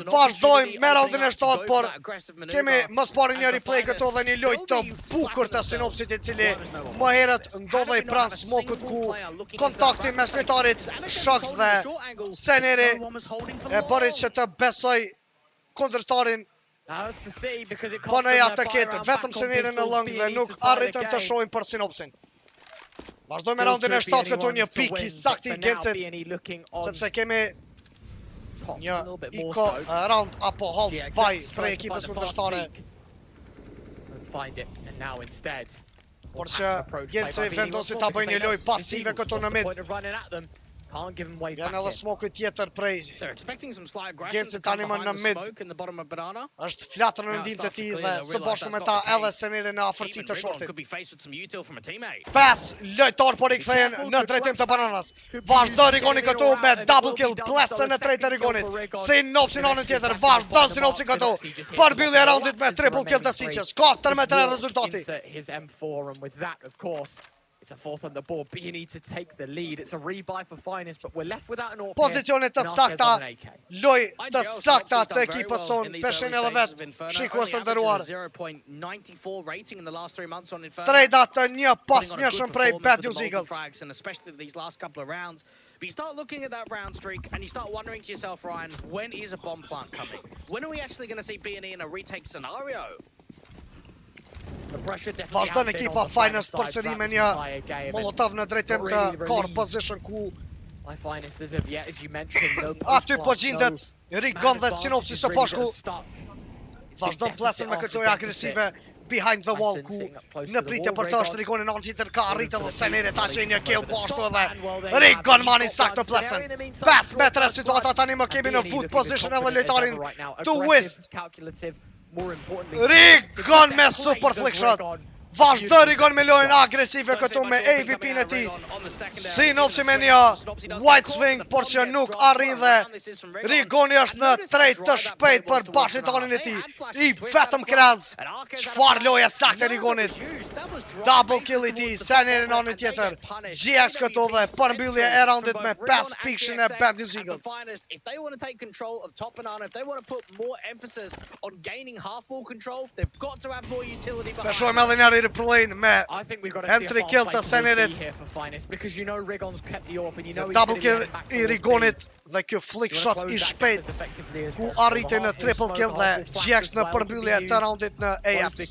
S1: Vazhdojmë me raundin e 7, por kemi mos pari një replay këtu dhe një lojë të bukur të Sinopsit I cili më herët ndodhej pranë smokut ku kontakti mes lojtarit Shox dhe Seneri e bëri që të besoj kundërshtarin BN-ja të ketë vetëm Seneri në lëng dhe nuk arritën të shohin për Sinopsin. Vazhdojmë me raundin e 7 këtu një pik I sakti I Gencit sepse kemi një eco round apo half bye për ekipës kundërshtare. Por që Genci vendosi ta bëjnë një lojë pasive këtu në mid. Janë edhe smoke tjetër prej Genci tani më në mid. Është flatër në ndim të tij dhe së bashku me ta edhe Seneri në afërsi të shortit. 5 lojtar por i kthehen në drejtim të bananas. Vazhdo Rigoni këtu me double kill, plesën e tretë të Rigonit. Sinopsi në anën tjetër, vazhdo Sinopsi këtu. Përmbyllje e raundit me triple kill të Sinqes. 4-3 rezultati.
S2: It's a fourth on the board. B&E to take the lead. It's a rebuy for Finest, but we're left without an AWP.
S1: Pozicionet të sakta, loj të sakta të ekipës sonë, peshin edhe vetë, shikues të ndëruar. Trejda të një pas njëshëm prej Bad News Eagles.
S6: But you start looking at that round streak and you start wondering to yourself, Ryan, when is a bomb plant coming? When are we actually going to see B&E in a retake scenario?
S1: Vazhdon ekipa Finest përsëri me një molotov në drejtim të core position ku aty po gjendet Rigon dhe Sinopsi së bashku. Vazhdon plasën me këto agresive behind the wall ku në pritje për të është Rigoni në anë tjetër ka arritë dhe Seneri ta që një kill po ashtu edhe Rigon mani saktë plasën. 5 metra situata tani më kemi në foot position edhe lojtarin to West. Rigon me super flick shot. Vazhdo Rigon me lojnë agresive këtu me AVP në ti. Sinopsi me një white swing, por që nuk arrin dhe Rigoni është në trejt të shpejt për bashkëtonin e ti. I vetëm kraz. Qfar loje sakte Rigonit. Double kill i ti, Seneri në anën tjetër. GX këtu dhe përmbyllje e roundit me 5 pikshin e Bad News Eagles.
S6: If they want to take control of top banana, if they want to put more emphasis on gaining half-ball control, they've got to have more utility behind.
S1: Peshojmë edhe njëri replay me entry kill të Senerit. Double kill i Rigonit dhe kjo flick shot i shpejt ku arriti në triple kill dhe GX në përmbyllje të roundit në AFs.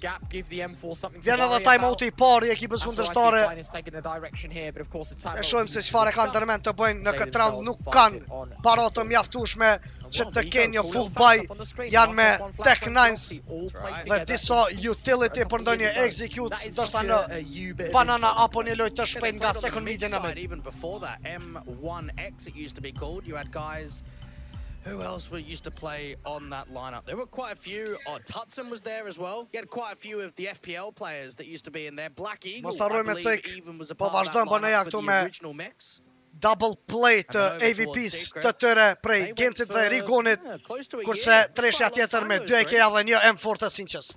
S1: Vjen edhe timeout i parë i ekipës kundërshtare. E shohim se çfarë kanë ndërmend të bëjnë në këtë round, nuk kanë para të mjaftueshme që të kenë një full buy, janë me Tech 9s dhe disa utility për ndonjë execute, ndoshta në banana apo një lojë të shpejt nga second mid në mid.
S6: Even before that, M1X it used to be called. You had guys who else were used to play on that lineup. There were quite a few. Tutson was there as well. You had quite a few of the FPL players that used to be in there. Black Eagle, I believe, even was a part of that lineup for the original mix.
S1: Double play të AVPs të tëre prej Gencit dhe Rigonit, kurse treshja tjetër me 2 EKA dhe një M4 të Sinqes.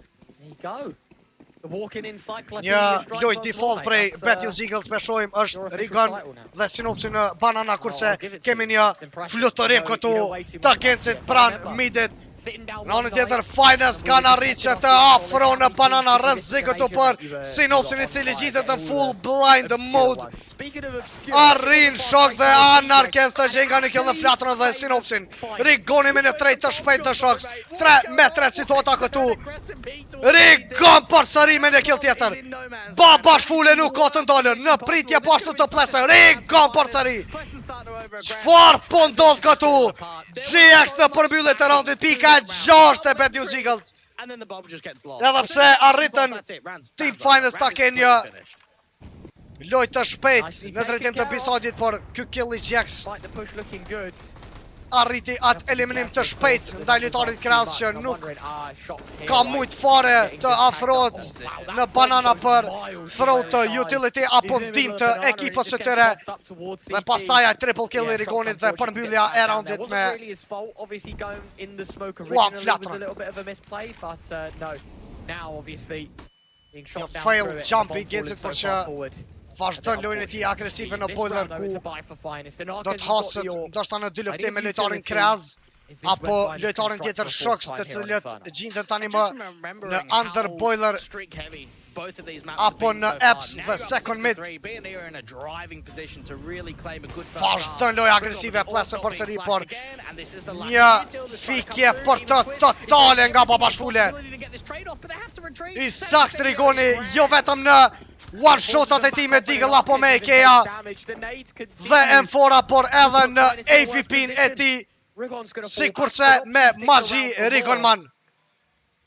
S1: Një loj default prej Bad News Eagles me shojmë është Rigon dhe Sinopsi në banana, kurse kemi një fluturim këtu të Gencit pran midit. Në anën tjetër Finest kanë arritë që të afro në banana, rrezik këtu për Sinopsin i cili gjitet në full blind mode. Arrin Shox dhe Anarkes të gjenga në kjo dhe flatërën dhe Sinopsin. Rigoni me në trejt të shpejt në Shox. 3 metre situata këtu. Rigon përsëri me në kill tjetër. Babash fule nuk ka të ndalën. Në pritje pashtu të plesë. Rigon përsëri. Qfar po ndodh këtu? GX në përmbyllet të roundit pika 6 e Bad News Eagles. Edhe pse arritën Team Finest ta kenë një lojë të shpejt në drejtim të episodit, por ky kill i GX arriti atë eliminim të shpejt ndaj lojtarit krahas që nuk ka mujt fare të afrohet në banana për throw të utility apo ndim të ekipës së tyre. Dhe pastaj ai triple kill i Rigonit dhe përmbyllja e roundit me një fail jump i Gencit për që vazhdon lojën e tij agresive në boiler ku do të haset ndoshta në dy luftime me lojtarin krahas apo lojtarin tjetër Shox, të cilët gjenden tani më në under boiler apo në apps dhe second mid. Vazhdon lojë agresive plasën përsëri, por një fikje për të totale nga babashfule. I sakt Rigoni jo vetëm në one shotat e ti me Deagle apo me EKA dhe M4, por edhe në AVP-n e ti, si kurse me magji Rigonman.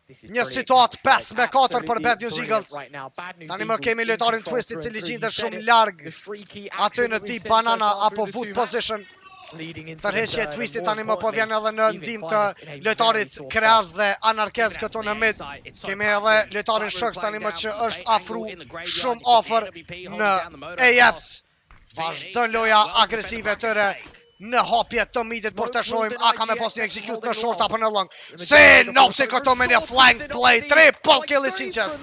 S1: Një situatë 5-4 për Bad News Eagles. Tani më kemi lojtarin Twisted cili gjendet shumë larg aty në tip banana apo foot position. Tërheqje Twisted tani më po vjen edhe në ndihmë të lojtarit Kreaz dhe Anarkez këtu në mid. Kemi edhe lojtarin Shox tani më që është afru shumë afër në AFs. Vazhdon loja agresive tyre në hapje të midit, por të shohim a ka me pas një execute në short apo në long. Synopsi këto me një flank play, triple kill i Sinqes.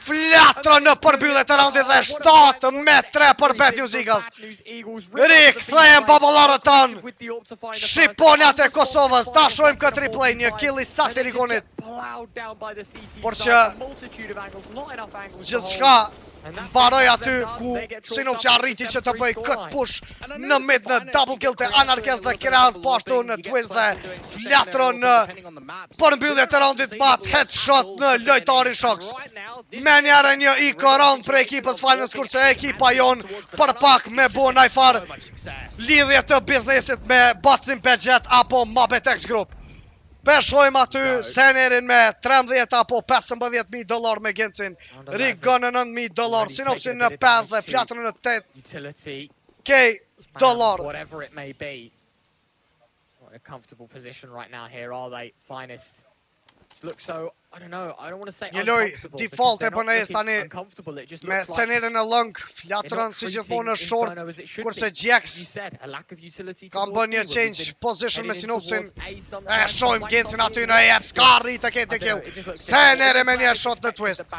S1: Flatro në përbyllje të raundit dhe 7-3 për Bad News Eagles. Rikthehen baballarët tanë. Shqiponjat e Kosovës, ta shohim këtë replay, një kill i saktë i Rigonit. Por që gjithçka mbaroj aty ku Sinopsi arriti që të bëj këtë push në mid në double kill të Anarkez dhe Kreaz, po ashtu në twist dhe flatro në përmbyllje të raundit mat headshot në lojtarin Shox. Me njerë një IK round për ekipës Finals, kurse ekipa jon për pak me bo najfar lidhje të biznesit me Batsim Budget apo Mabetex Group. Peshojmë aty Senerin me 13 apo $15,000 me Gencin. Rigon në $9,000, Sinopsin në 5 dhe Flatrën në 8 $K.
S2: Whatever it may be. Not in a comfortable position right now here, are they? Finest. Look so, I don't know, I don't want to say
S1: një loj
S2: uncomfortable,
S1: default e
S2: because
S1: bënej
S2: they're not
S1: tani
S2: looking uncomfortable, it just
S1: me
S2: looks like
S1: Senerin në long, Flatrën si gjithmonë në short, kurse Gjex kam bën një change position me Sinopsin. E shojmë Gencin aty në AF, s'ka rrit të ketë kill. Seneri me një shot në twist.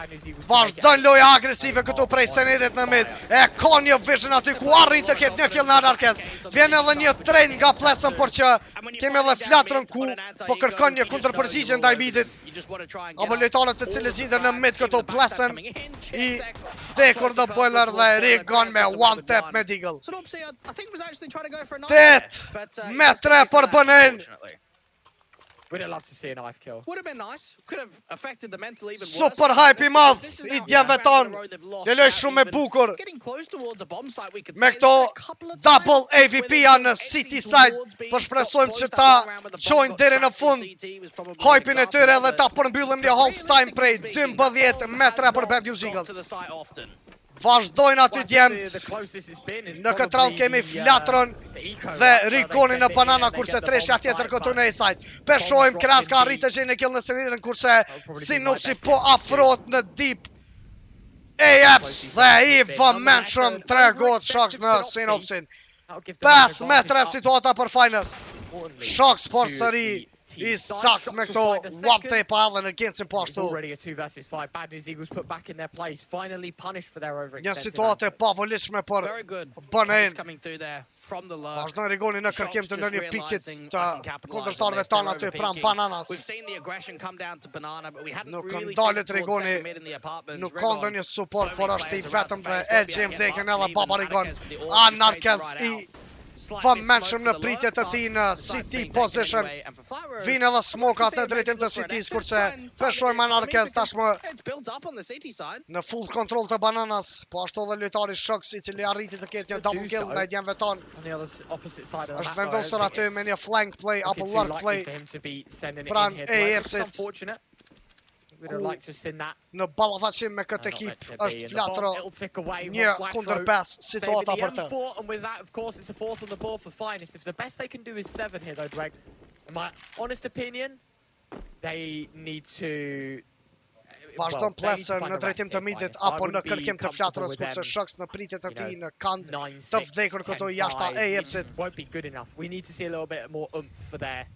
S1: Vazhdon loja agresive këtu prej Senerit në mid. E ka një vision aty ku arrit të ketë një kill në Anarkez. Vjen edhe një train nga plesën, por që kemi edhe Flatrën ku po kërkon një kundërpërgjigje ndaj midit. Apo lojtarët të cilët gjenden në mid këtu plesën i vdekur në boiler dhe Rigon me one tap me Deagle. 8-3 për bënin.
S2: We'd have loved to see a knife kill.
S6: Would have been nice. Could have affected the mental even worse.
S1: Super hype I madh i djemve tanë. Leloj shumë e bukur. Me këto double AVP-a në City side, përshpresojmë që ta qojnë deri në fund hype-in e tyre dhe ta përmbyllim një half time prej 12-3 për Bad News Eagles. Vazhdojnë aty djemt. Në këtë round kemi Flatrën dhe Rigonin në banana, kurse treshja tjetër këtu në A-side. Peshojmë Kreaz ka arritë të gjenë kill në Senerin, kurse Sinopsi po afrohet në deep AFs dhe i vëmendshëm tregohet Shox në Sinopsin. 5-3 situata për Finals. Shox por sëri i sakt me këto one tape edhe në Gencin po ashtu. Një situatë e pavolishme për bënin. Vazhdon Rigoni në kërkim të ndonjë pikit të kundërshtarëve tanë aty pran bananas. Nuk ndalet Rigoni, nuk ka ndonjë support, por është i vetëm dhe e gjem vdekën edhe baba Rigon. Anarkez i vëmendshëm në pritje të tij në City position. Vinë edhe smokat në drejtim të Citys, kurse peshojmë Anarkez tashmë në full control të bananas, po ashtu edhe lojtari Shox i cili arriti të ketë një double kill ndaj djemve tanë. Është vendosur aty me një flank play apo lurk play pran AF-sit. Në ballafaqim me këtë ekip është Flatro një kundër 5 situata për të.
S2: And with that, of course, it's a fourth on the board for Finest. If the best they can do is 7 here, though, Drake, in my honest opinion, they need to...
S1: Vazhdon plesën në drejtim të midit apo në kërkim të Flatrës, kurse Shox në pritje të tij në kand të vdekur këtu jashta AF-sit.
S2: Won't be good enough. We need to see a little bit more oomph for their...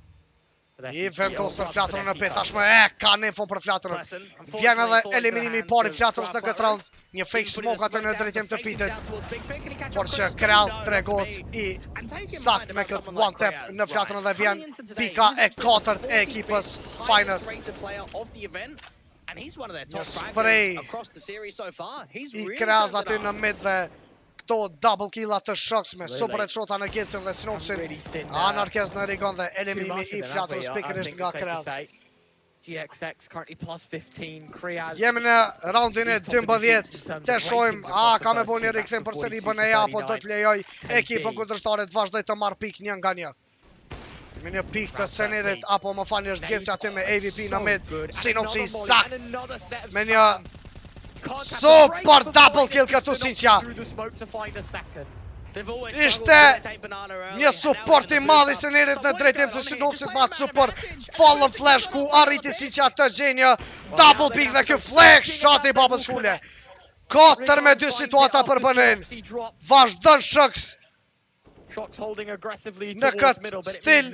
S1: I vendosur Flatrën në pit, tashmë e ka nefon për Flatrën. Vjen edhe eliminimi i parë i Flatrës në këtë round. Një fake smoke atë në drejtim të pitit. Por që Kreaz tregohet i sakt me këtë one tap në Flatrën dhe vjen pika e 4 e ekipës Finals. Një spray i Kreaz aty në mid dhe këto double killat të Shox me super headshota në Gencin dhe Sinopsin. Anarkez në Rigon dhe eliminimi i Flatrës pikërisht nga Kreaz.
S2: GXX currently plus 15. Kreaz.
S1: Jemi në raundin e 12. Të shojmë a ka me bo një rikthim përsëri bën e apo do të lejoj ekipën kundërshtaret vazhdoj të marr pikë një nga një. Me një pikë të senerit, apo më falni është Gilci aty me AVP në mid. Sinopsi sakt. Me një super double kill këtu Sinqja. Ishte një support i madh i senerit në drejtim të Sinopsit ma support. Fallen flash ku arriti Sinqja të gjenjë një double pick dhe kjo flash shot i babës fule. 4-2 situata për bënin. Vazhdon Shox në këtë stil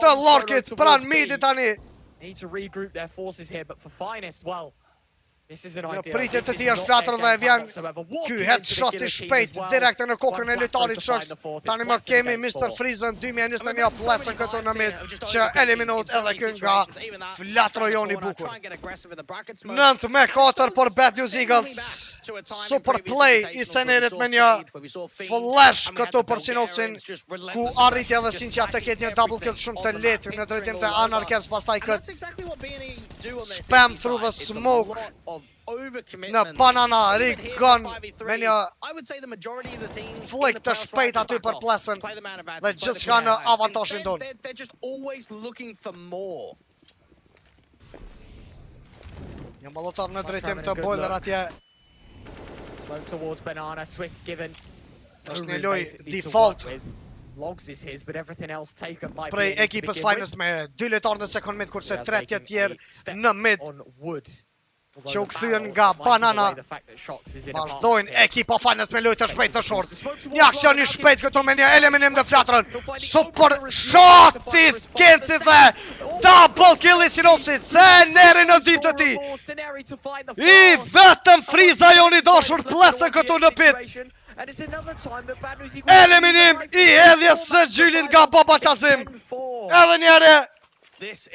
S1: të lorkit pran midi tani. Në pritet të ti është flatër dhe vjen ky headshot i shpejt direkt në kokën e lojtarit Shox. Tani më kemi Mr. Freezen 2021 plesën këtu në mid që eliminohet edhe ky nga flatrojoni bukur. 9-4 për Bad News Eagles. Super play i senerit me një flash këtu për Sinopsin ku arriti edhe Sinqja të ketë një double kill shumë të lehtë në drejtim të Anarkes, pastaj këtë spam through the smoke në banana rig gun me një flick të shpejt aty për plesën dhe gjithë shka në avantashin don. Një molotov në drejtim të boiler atje. është një loj default prej ekipës Finest me 2 lojtarë në second mid kurse 3 tjerë në mid që u kthyen nga banana. Vazhdojnë ekipa Finest me lojtë të shpejt të short. Një aksion i shpejt këtu me një eliminim dhe flatrën. Super shot i Skenci dhe double kill i Sinopsit. Se neri në dim të ti. I vetëm Friza joni dashur plesën këtu në pit. Eliminim i hedhjes së Gjylin nga Baba Qazim. Edhe njëre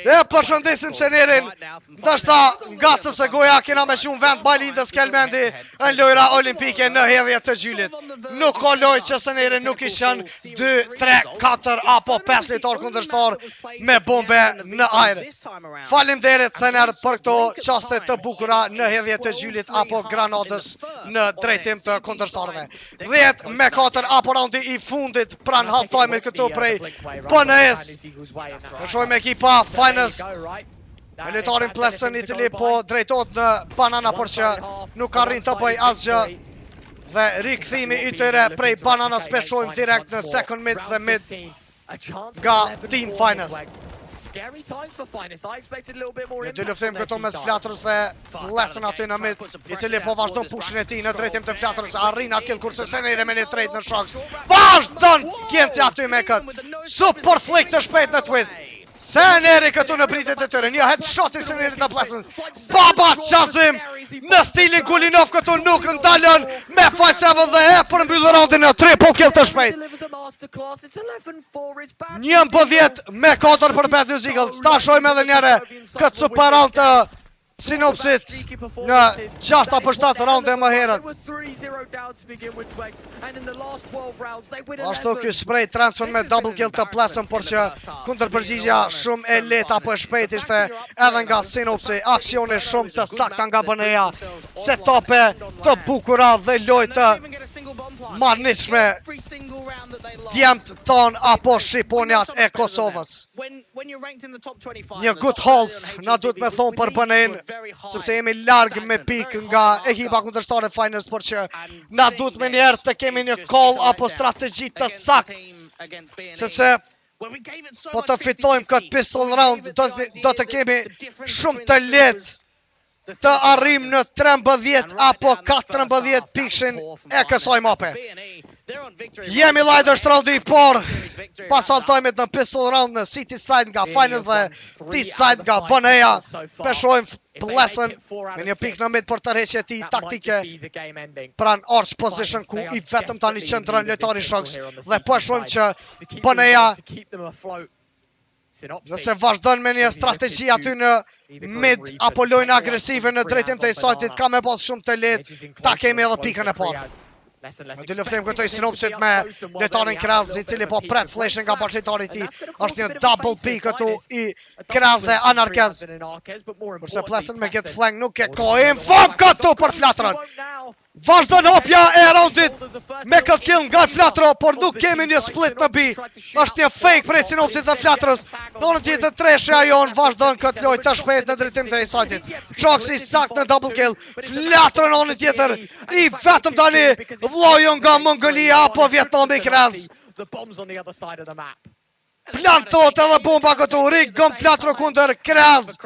S1: dhe përshëndesim senerin. Ndashta nga cësë goja kena me shumë vend Bajlindës Kelmendi në lojra olimpike në hedhje të Gjylit. Nuk ka loj që senerin nuk ishën 2, 3, 4 apo 5 litar kundërshtar me bombe në ajrë. Faleminderit sener për këto qaste të bukura në hedhje të Gjylit apo granatës në drejtim të kundërshtarve. 10-4 apo raundi i fundit pran half-time këtu prej PNS. Përshojmë ekipa Finest me lojtarin plesën i cili po drejtot në banana por që nuk arrin të bëj asgjë dhe rikthimi i tyre prej banana speshojmë direkt në second mid dhe mid nga Team Finest. Një dy luftim këto mes flatrës dhe plesën aty në mid i cili po vazhdon pushin e ti në drejtim të flatrës arrin atë kill kurse senere me një trejt në Shox. Vazhdon Skenci aty me këtë super flick të shpejt në twist. Seneri këtu në pritet e tëre, një headshot i senerit në plesën. Baba Qazim në stilin Kulinov këtu nuk ndalën me 5-7 dhe e për mbyllë raundin në triple kill të shpejt. 11-4 për Bad News Eagles. Ta shojmë edhe njëre këtë super round të Sinopsit në 6-7 raunde më herët. Ashtu kjo spray transfer me double kill të plesën, por që kundër përgjigja shumë e leta apo e shpejt ishte edhe nga Sinopsi. Aksione shumë të sakta nga BNA, setope të bukura dhe lojtë marniqme djemt ton apo shqiponjat e Kosovës. Një good half na duhet me thonë për BNA-n, sepse jemi larg me pik nga ekipa kundërshtare Finest, por që na duhet me njerë të kemi një call apo strategji të sakt, sepse po të fitojmë këtë pistol round do të kemi shumë të lehtë të arrim në 13 apo 14 pikshin e kësaj mape. Jemi light është raundi i parë pas halftimit në pistol round në City side nga Finest dhe T side nga BNA. Peshojmë plesën me një pik në mid për të rreqje ti taktike pran arch position ku i vetëm tani qëndron lojtari Shox dhe peshojmë që BNA nëse vazhdon me një strategji aty në mid apo lojnë agresive në drejtim të sajtit ka me pas shumë të lehtë ta kemi edhe pikën e parë. Me dy luftim këto i Sinopsit me lojtarin Kraz i cili po pret flashin nga bashkëtari i tij. Është një double pick këtu i Kraz dhe Anarkes. Kurse plesën me këtë flank nuk e ka info këtu për flatrën. Vazhdon hopja e raundit me këtë kill nga Flatro, por nuk kemi një split në B. Është një fake prej sinopsit dhe Flatrës. Në në tjetër treshja jonë vazhdon këtë lojë të shpejt në drejtim të e-sajtit. Shoksi sakt në double kill. Flatro në në tjetër. I vetëm tani vlojon nga Mongolia apo Vietnami krez. Plantot edhe bomba këtu. Rigëm Flatro kunder krez.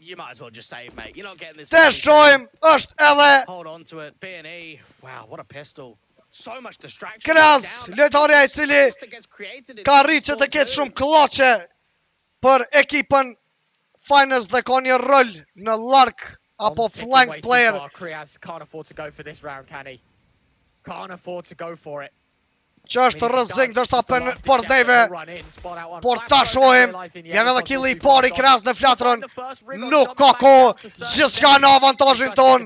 S6: You might as well just save, mate. You're not getting this.
S1: Te shojmë, është edhe
S6: Hold on to it. B&E. Wow, what a pistol. So much distraction.
S1: Krez, lojtarja I cili ka rritë që të ketë shumë kloqe për ekipën Finest dhe ka një rol në lark apo flank player.
S2: Can't afford to go for this round, can he? Can't afford to go for it.
S1: Që është rëzik dështë për neve. Por ta shojmë, janë edhe killi I pari Krez në Flatron. Nuk ka ko, gjithë shka në avantajin ton.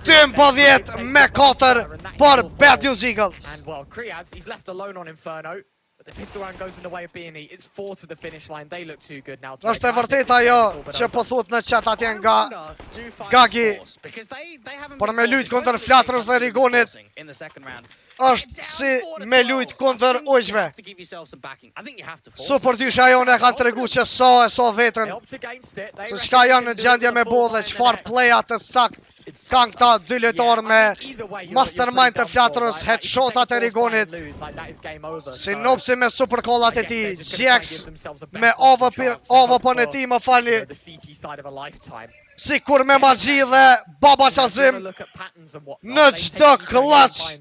S1: 12 me 4 për Bad News Eagles.
S2: And well, Kriaz, he's left alone on Inferno. But the pistol round goes in the way of B&E. It's 4 to the finish line. They look too good now.
S1: Është e vërtet ajo që po thot në chat atje nga Gagi. Por me lujt kundër Flatrës dhe Rigonit është si me lujt kundër ujqve. Super dysha jonë e ka të regu që sa vetën. Se shka janë në gjendje me bo dhe qfar playa të sakt. Kanë këta dy lojtarë me mastermind të Flatrës, headshotat e Rigonit. Sinopsi me super callat e ti, GX me AVP-n e ti më falni. Si kur me magji dhe baba qazim në gjdo clutch.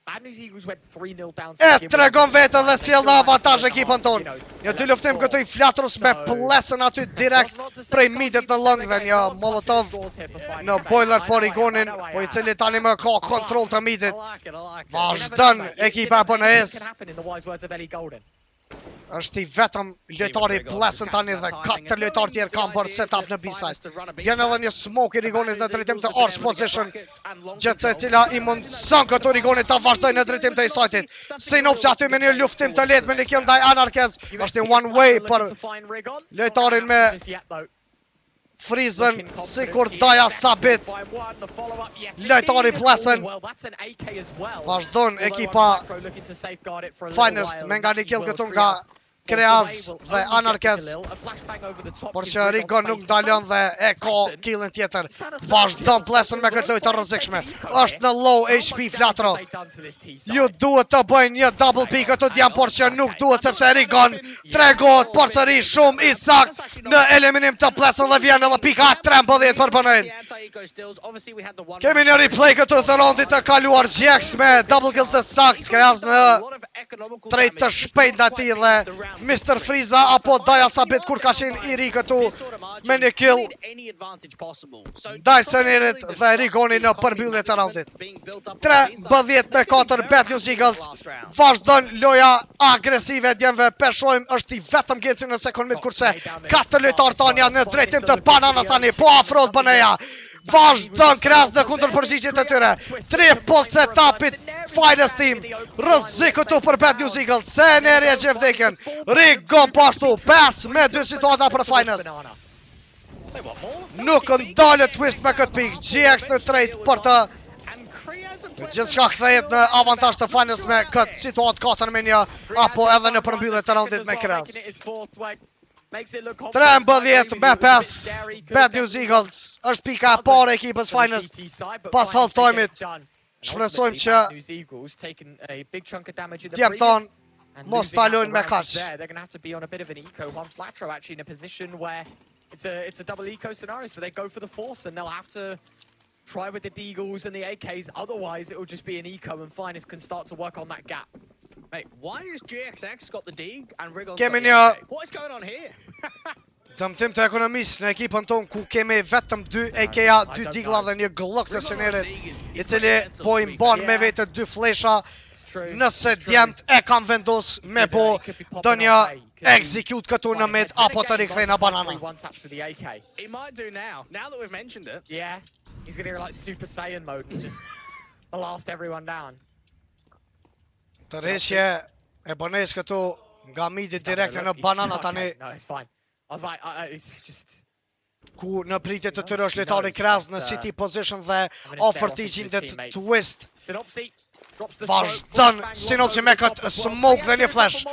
S1: E tregon vetën dhe sjell në avantaj ekipën tonë. Një dy luftim këtu I Flatrës me plesën aty direkt prej midit në lëng dhe një molotov në boiler por Rigonin, po I cili tani më ka kontrol të midit. Vazhdon ekipa e BNS. Është I vetëm lojtari plesën tani dhe 4 lojtarë tjerë kanë bërë setup në B-side. Vjen edhe një smoke I Rigonit në drejtim të arch position, gjithse cila I mundson këtu Rigonit ta vazhdojë në drejtim të A-side-it. Sinopsi aty me një luftim të lehtë me një kill ndaj Anarkez. Është një one way për lojtarin me Frizën, si kur daja sabit. Lojtari plesën. Vazhdon ekipa Finest me nga një kill këtu nga Kreaz dhe Anarkez. Por që Rigon nuk dalon dhe e ka killin tjetër. Vazhdon plesën me këtë lojë të rrezikshme. Është në low HP Flatro. Ju duhet të bëjnë një double pick këtu djam, por që nuk duhet sepse Rigon tregohet përsëri shumë I sakt në eliminim të plesën dhe vjen edhe pika 13 për BNN. Kemi një replay këtu të rondit të kaluar GX me double kill të sakt. Kreaz në drejt të shpejt në ti dhe Mr. Friza apo Daja Sabit kur ka qenë I ri këtu me një kill Dysonerit dhe Rigoni në përmbyllje të raundit. 13 me 4 Bad News Eagles. Vazhdon loja agresive djemve. Peshojmë është I vetëm Geci në sekundit kurse 4 lojtarë tanë janë në drejtim të bananas tani po afrot BNA. Vazhdon Kreaz në kundër përgjigjet e tyre. Triple setupit Finest team. Rrezik këtu për Bad News Eagles. Se njerë e që vdekjen. Rigon pashtu 5 me 2 situata për Finest. Nuk ndalë twist me këtë pik. GX në trade për të gjithë shka kthejet në avantaj të Finest me këtë situatë 4-1 apo edhe në përmbyllje të raundit me Kreaz. 13 me 5 Bad News Eagles. Është pika e parë e ekipës Finest pas half time-it. Shpresojmë që djem tonë mos talojnë me kaq.
S2: It's a double eco scenario, so they go for the force and they'll have to try with the Deagles and the AKs. Otherwise, it will just be an eco and Finest can start to work on that gap.
S6: Mate, why is GXX got the Deag and Rigon's
S1: got
S6: the AK? What is going on here?
S1: Dëmtim të ekonomisë në ekipën tonë ku kemi vetëm 2 AK-a, 2 Deagla dhe një Glock të sjenerit I cili po I mban me vete 2 flesha nëse djemt e kam vendos me po do një execute këtu në mid apo të rikthejnë banana.
S6: He might do now that we've mentioned it.
S2: Yeah, he's gonna go like Super Saiyan mode and just blast everyone down.
S1: Të reshje e bënes këtu nga midi direkt në banana tani.
S2: No, it's fine. I was like, it's just
S1: ku në pritje të tyre është lojtari Kraz në CT position dhe offer t'i gjendet twist. Vazhdon Sinopsi me këtë smoke dhe një flash.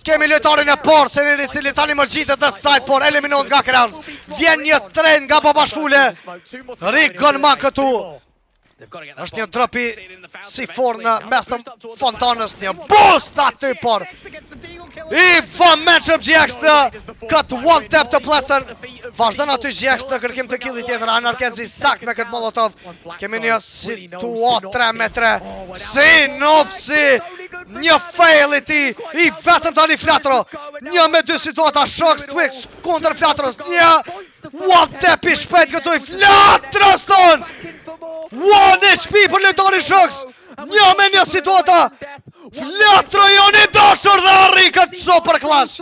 S1: Kemi lojtarin e parë se një cili tani më gjitet dhe side, por eliminon nga Kraz. Vjen një tren nga babashfule. Rigon ma këtu. Është një dropi si for në mes të fontanës, një boost aty, por i van matchup GX në këtë one tap të plesën. Vazhdon aty GX në kërkim të killit tjetër, Anarkezi sakt me këtë molotov. Kemi një situatë 3 me 3. Sinopsi, një fail i ti, i vetëm tani Flatro. Një me 2 situata, Shox Twix kundër Flatros. Një one tap i shpejt këtu i Flatros ton. One HP për lojtari Shox. Një me një situata. Flatro joni dashur dhe arri këtë super clash.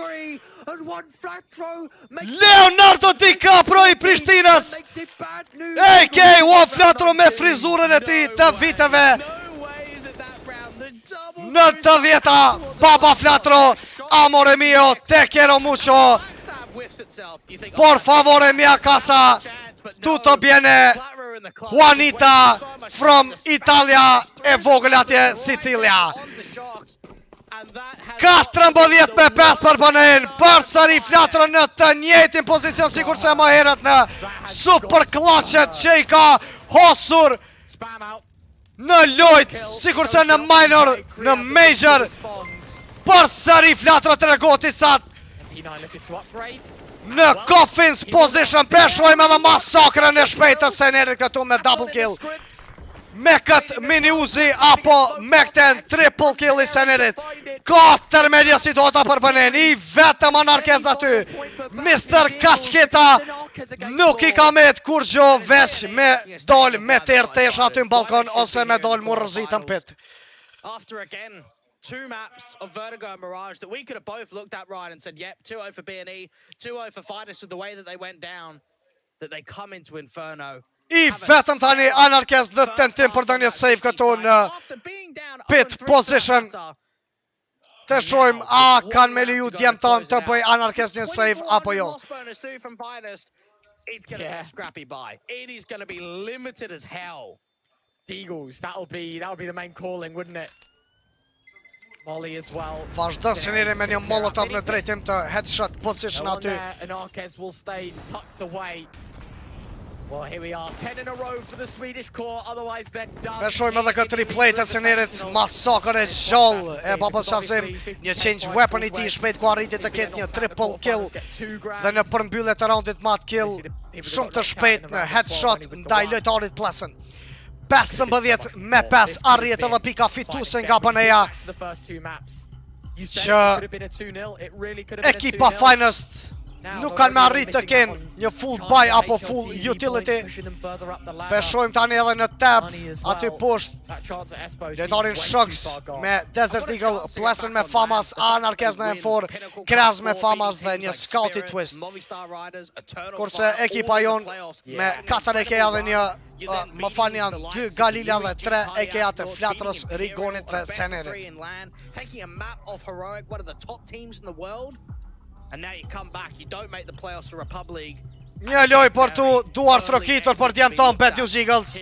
S1: Leonardo DiCaprio i Prishtinës. A.K.A. Flatro me frizurën e ti të viteve. Në të vjeta, Baba Flatro, amore mio, te quiero mucho. Por favore mia casa, tutto bene. Juanita from Italia e vogël atje Sicilia. 14 me 5 për banen, përsëri Flatro në të njëjtin pozicion sikur se më herët në super clutchet që i ka hosur në lojt, sikur se në minor, në major. Përsëri Flatro të regoti sa në coffins position, peshojmë edhe masakrën e shpejtë se njerit këtu me double kill. Me këtë mini Uzi apo me këten triple kill i senerit. 4 me një situata për bënen, i vetëm Anarkez aty. Mr. Kachketa nuk i ka met kur gjo vesh me dol me tërë tesh aty në balkon ose me dol mu rëzitën pit.
S6: Two maps of Vertigo and Mirage that we could have both looked at right and said, yep, 2-0 for B&E, 2-0 for Fighters with the way that they went down, that they come into Inferno.
S1: I vetëm tani Anarkez në tentim për të një save këtu në pit position. Të shojmë a kanë me liju djemë tonë të bëj Anarkez një save apo jo.
S6: It's going to be a scrappy buy. It is going to be limited as hell.
S2: Deagles, that'll be the main calling, wouldn't it? Molly as well.
S1: Vazhdon Siniri me një molotov në drejtim të headshot position aty.
S2: Anarkez will stay tucked away. Well, here we are, 10 in a row for the Swedish core, otherwise they're done.
S1: Veshojmë edhe këtë replay të Sinirit, masakër e gjallë e babës shasim, një change weapon i ti shpejt ku arriti të ketë një triple kill dhe në përmbyllet të roundit mat kill, shumë të shpejt në headshot ndaj lojtarit plesën. 15 me 5 arrijet edhe pika fituse nga Baneja, që ekipa Finest nuk kanë me arrit të kenë një full buy apo full utility. Peshojmë tani edhe në tab aty poshtë lojtarin Shox me Desert Eagle, plesën me Famas, Anarkez në M4, Kraz me Famas dhe një Scouty Twist. Kurse ekipa jon me 4 EKA dhe një më falni janë 2 Galila dhe 3 EKA të Flatros, Rigonit dhe Senerit.
S6: And now you come back, you don't make the playoffs to Republic League.
S1: Një loj për tu duar trokitur për djemë tonë Bad News Eagles,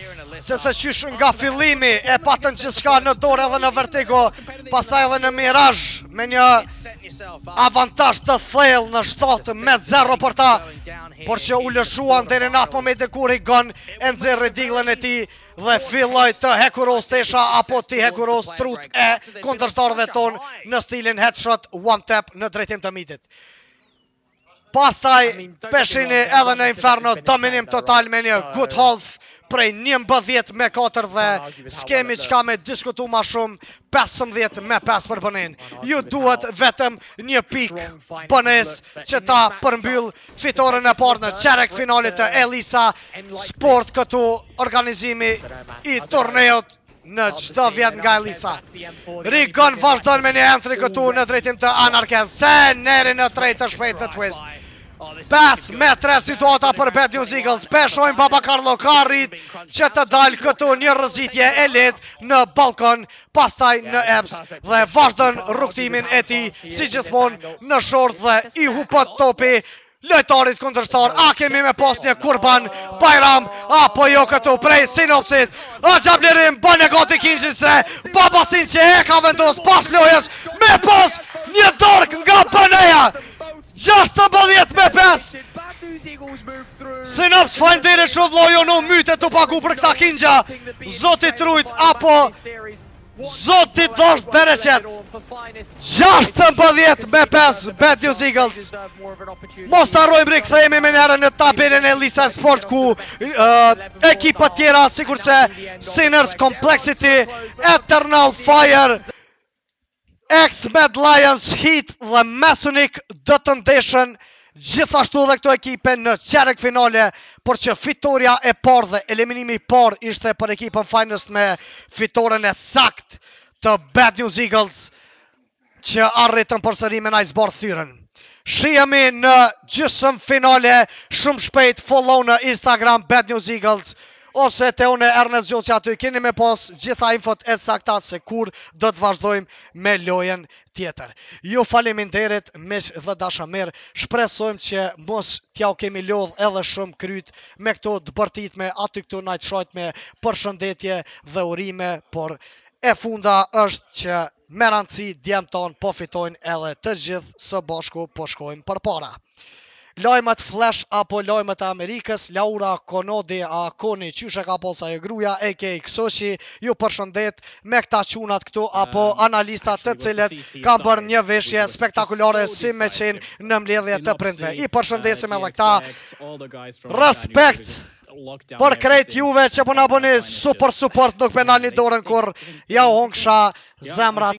S1: sepse qysh nga fillimi e patën që s'ka në dorë edhe në Vertigo, pastaj edhe në Mirage me një avantash të thellë në 7 me 0 për ta, por që u lëshuan deri në atë moment e kur i gën e nxerri diglën e tij dhe filloi të hekuros tesha apo të hekuros trut e kundërshtarëve ton në stilin headshot one tap në drejtim të midit. Pastaj peshini edhe në Inferno, dominim total me një good half prej 11 me 4 dhe s'kemi qka me diskutu ma shumë, 15 me 5 për Bënin. Ju duhet vetëm një pik Bënes që ta përmbyll fitoren e parë në qerek finalit të Elisa Sport, këtu organizimi i turneot në çdo vjet nga Elisa. Rigon vazhdon me një entry këtu në drejtim të Anarkez, se neri në drejt të shpejt në twist. 5 me 3 situata për Bad News Eagles, peshojnë Baba Carlo ka rrit që të dalë këtu një rëzitje e lehtë në balkon, pastaj në Eps dhe vazhdon rrugtimin e tij si gjithmonë në short dhe i hupot topi lojtarit kundërshtar, a kemi me pas një Kurban Bajram, apo jo këtu prej sinopsit, a gjablerim, bën e gati Kinxhin se Babasin që e ka vendos pas lojës, me pas një dark nga Baneja, 16-5. Sinops falënderit shumë vllai, unë myte të paku për këta Kinxha, zoti Trujt apo zoti Dorsh Bereqet. 16-5 Bad News Eagles. Mos të harrojmë rikthehemi me njëherë në tabelën e Elisa Sport ku ekipa tjera sikur se Sinners, Complexity, Eternal Fire, X-Med Lions, Heat dhe Masonic do të ndeshen gjithashtu dhe këto ekipe në qerek finale, por që fitoria e parë dhe eliminimi i parë ishte për ekipën Finest me fitoren e sakt të Bad News Eagles që arritën përsëri me Nicebar Thyren. Shihemi në gjysmë finale shumë shpejt, follow në Instagram Bad News Eagles ose te une Ernest Gjoci, aty keni me pas gjitha infot e sakta se kur do të vazhdojmë me lojen tjetër. Ju faleminderit, miq dhe dashamirë, shpresojmë që mos t'ja kemi lodh edhe shumë kryt me këto të bërtitme aty këtu na me përshëndetje dhe urime, por e funda është që me rëndësi djemë tonë po fitojnë edhe të gjithë së bashku po shkojmë për para. Lajmet Flash apo lajmet e Amerikës, Laura Konodi a Koni qyshe ka posa e gruja, a.k.a. Kësoshi, ju përshëndet me këta qunat këtu apo analistat të cilët kam bërë një veshje spektakulare si me qenë në mbledhje të prindve. I përshëndesim edhe këta, respekt për krejt juve që po na bëni super support, nuk me nalni dorën kur ja u hongsha zemrat.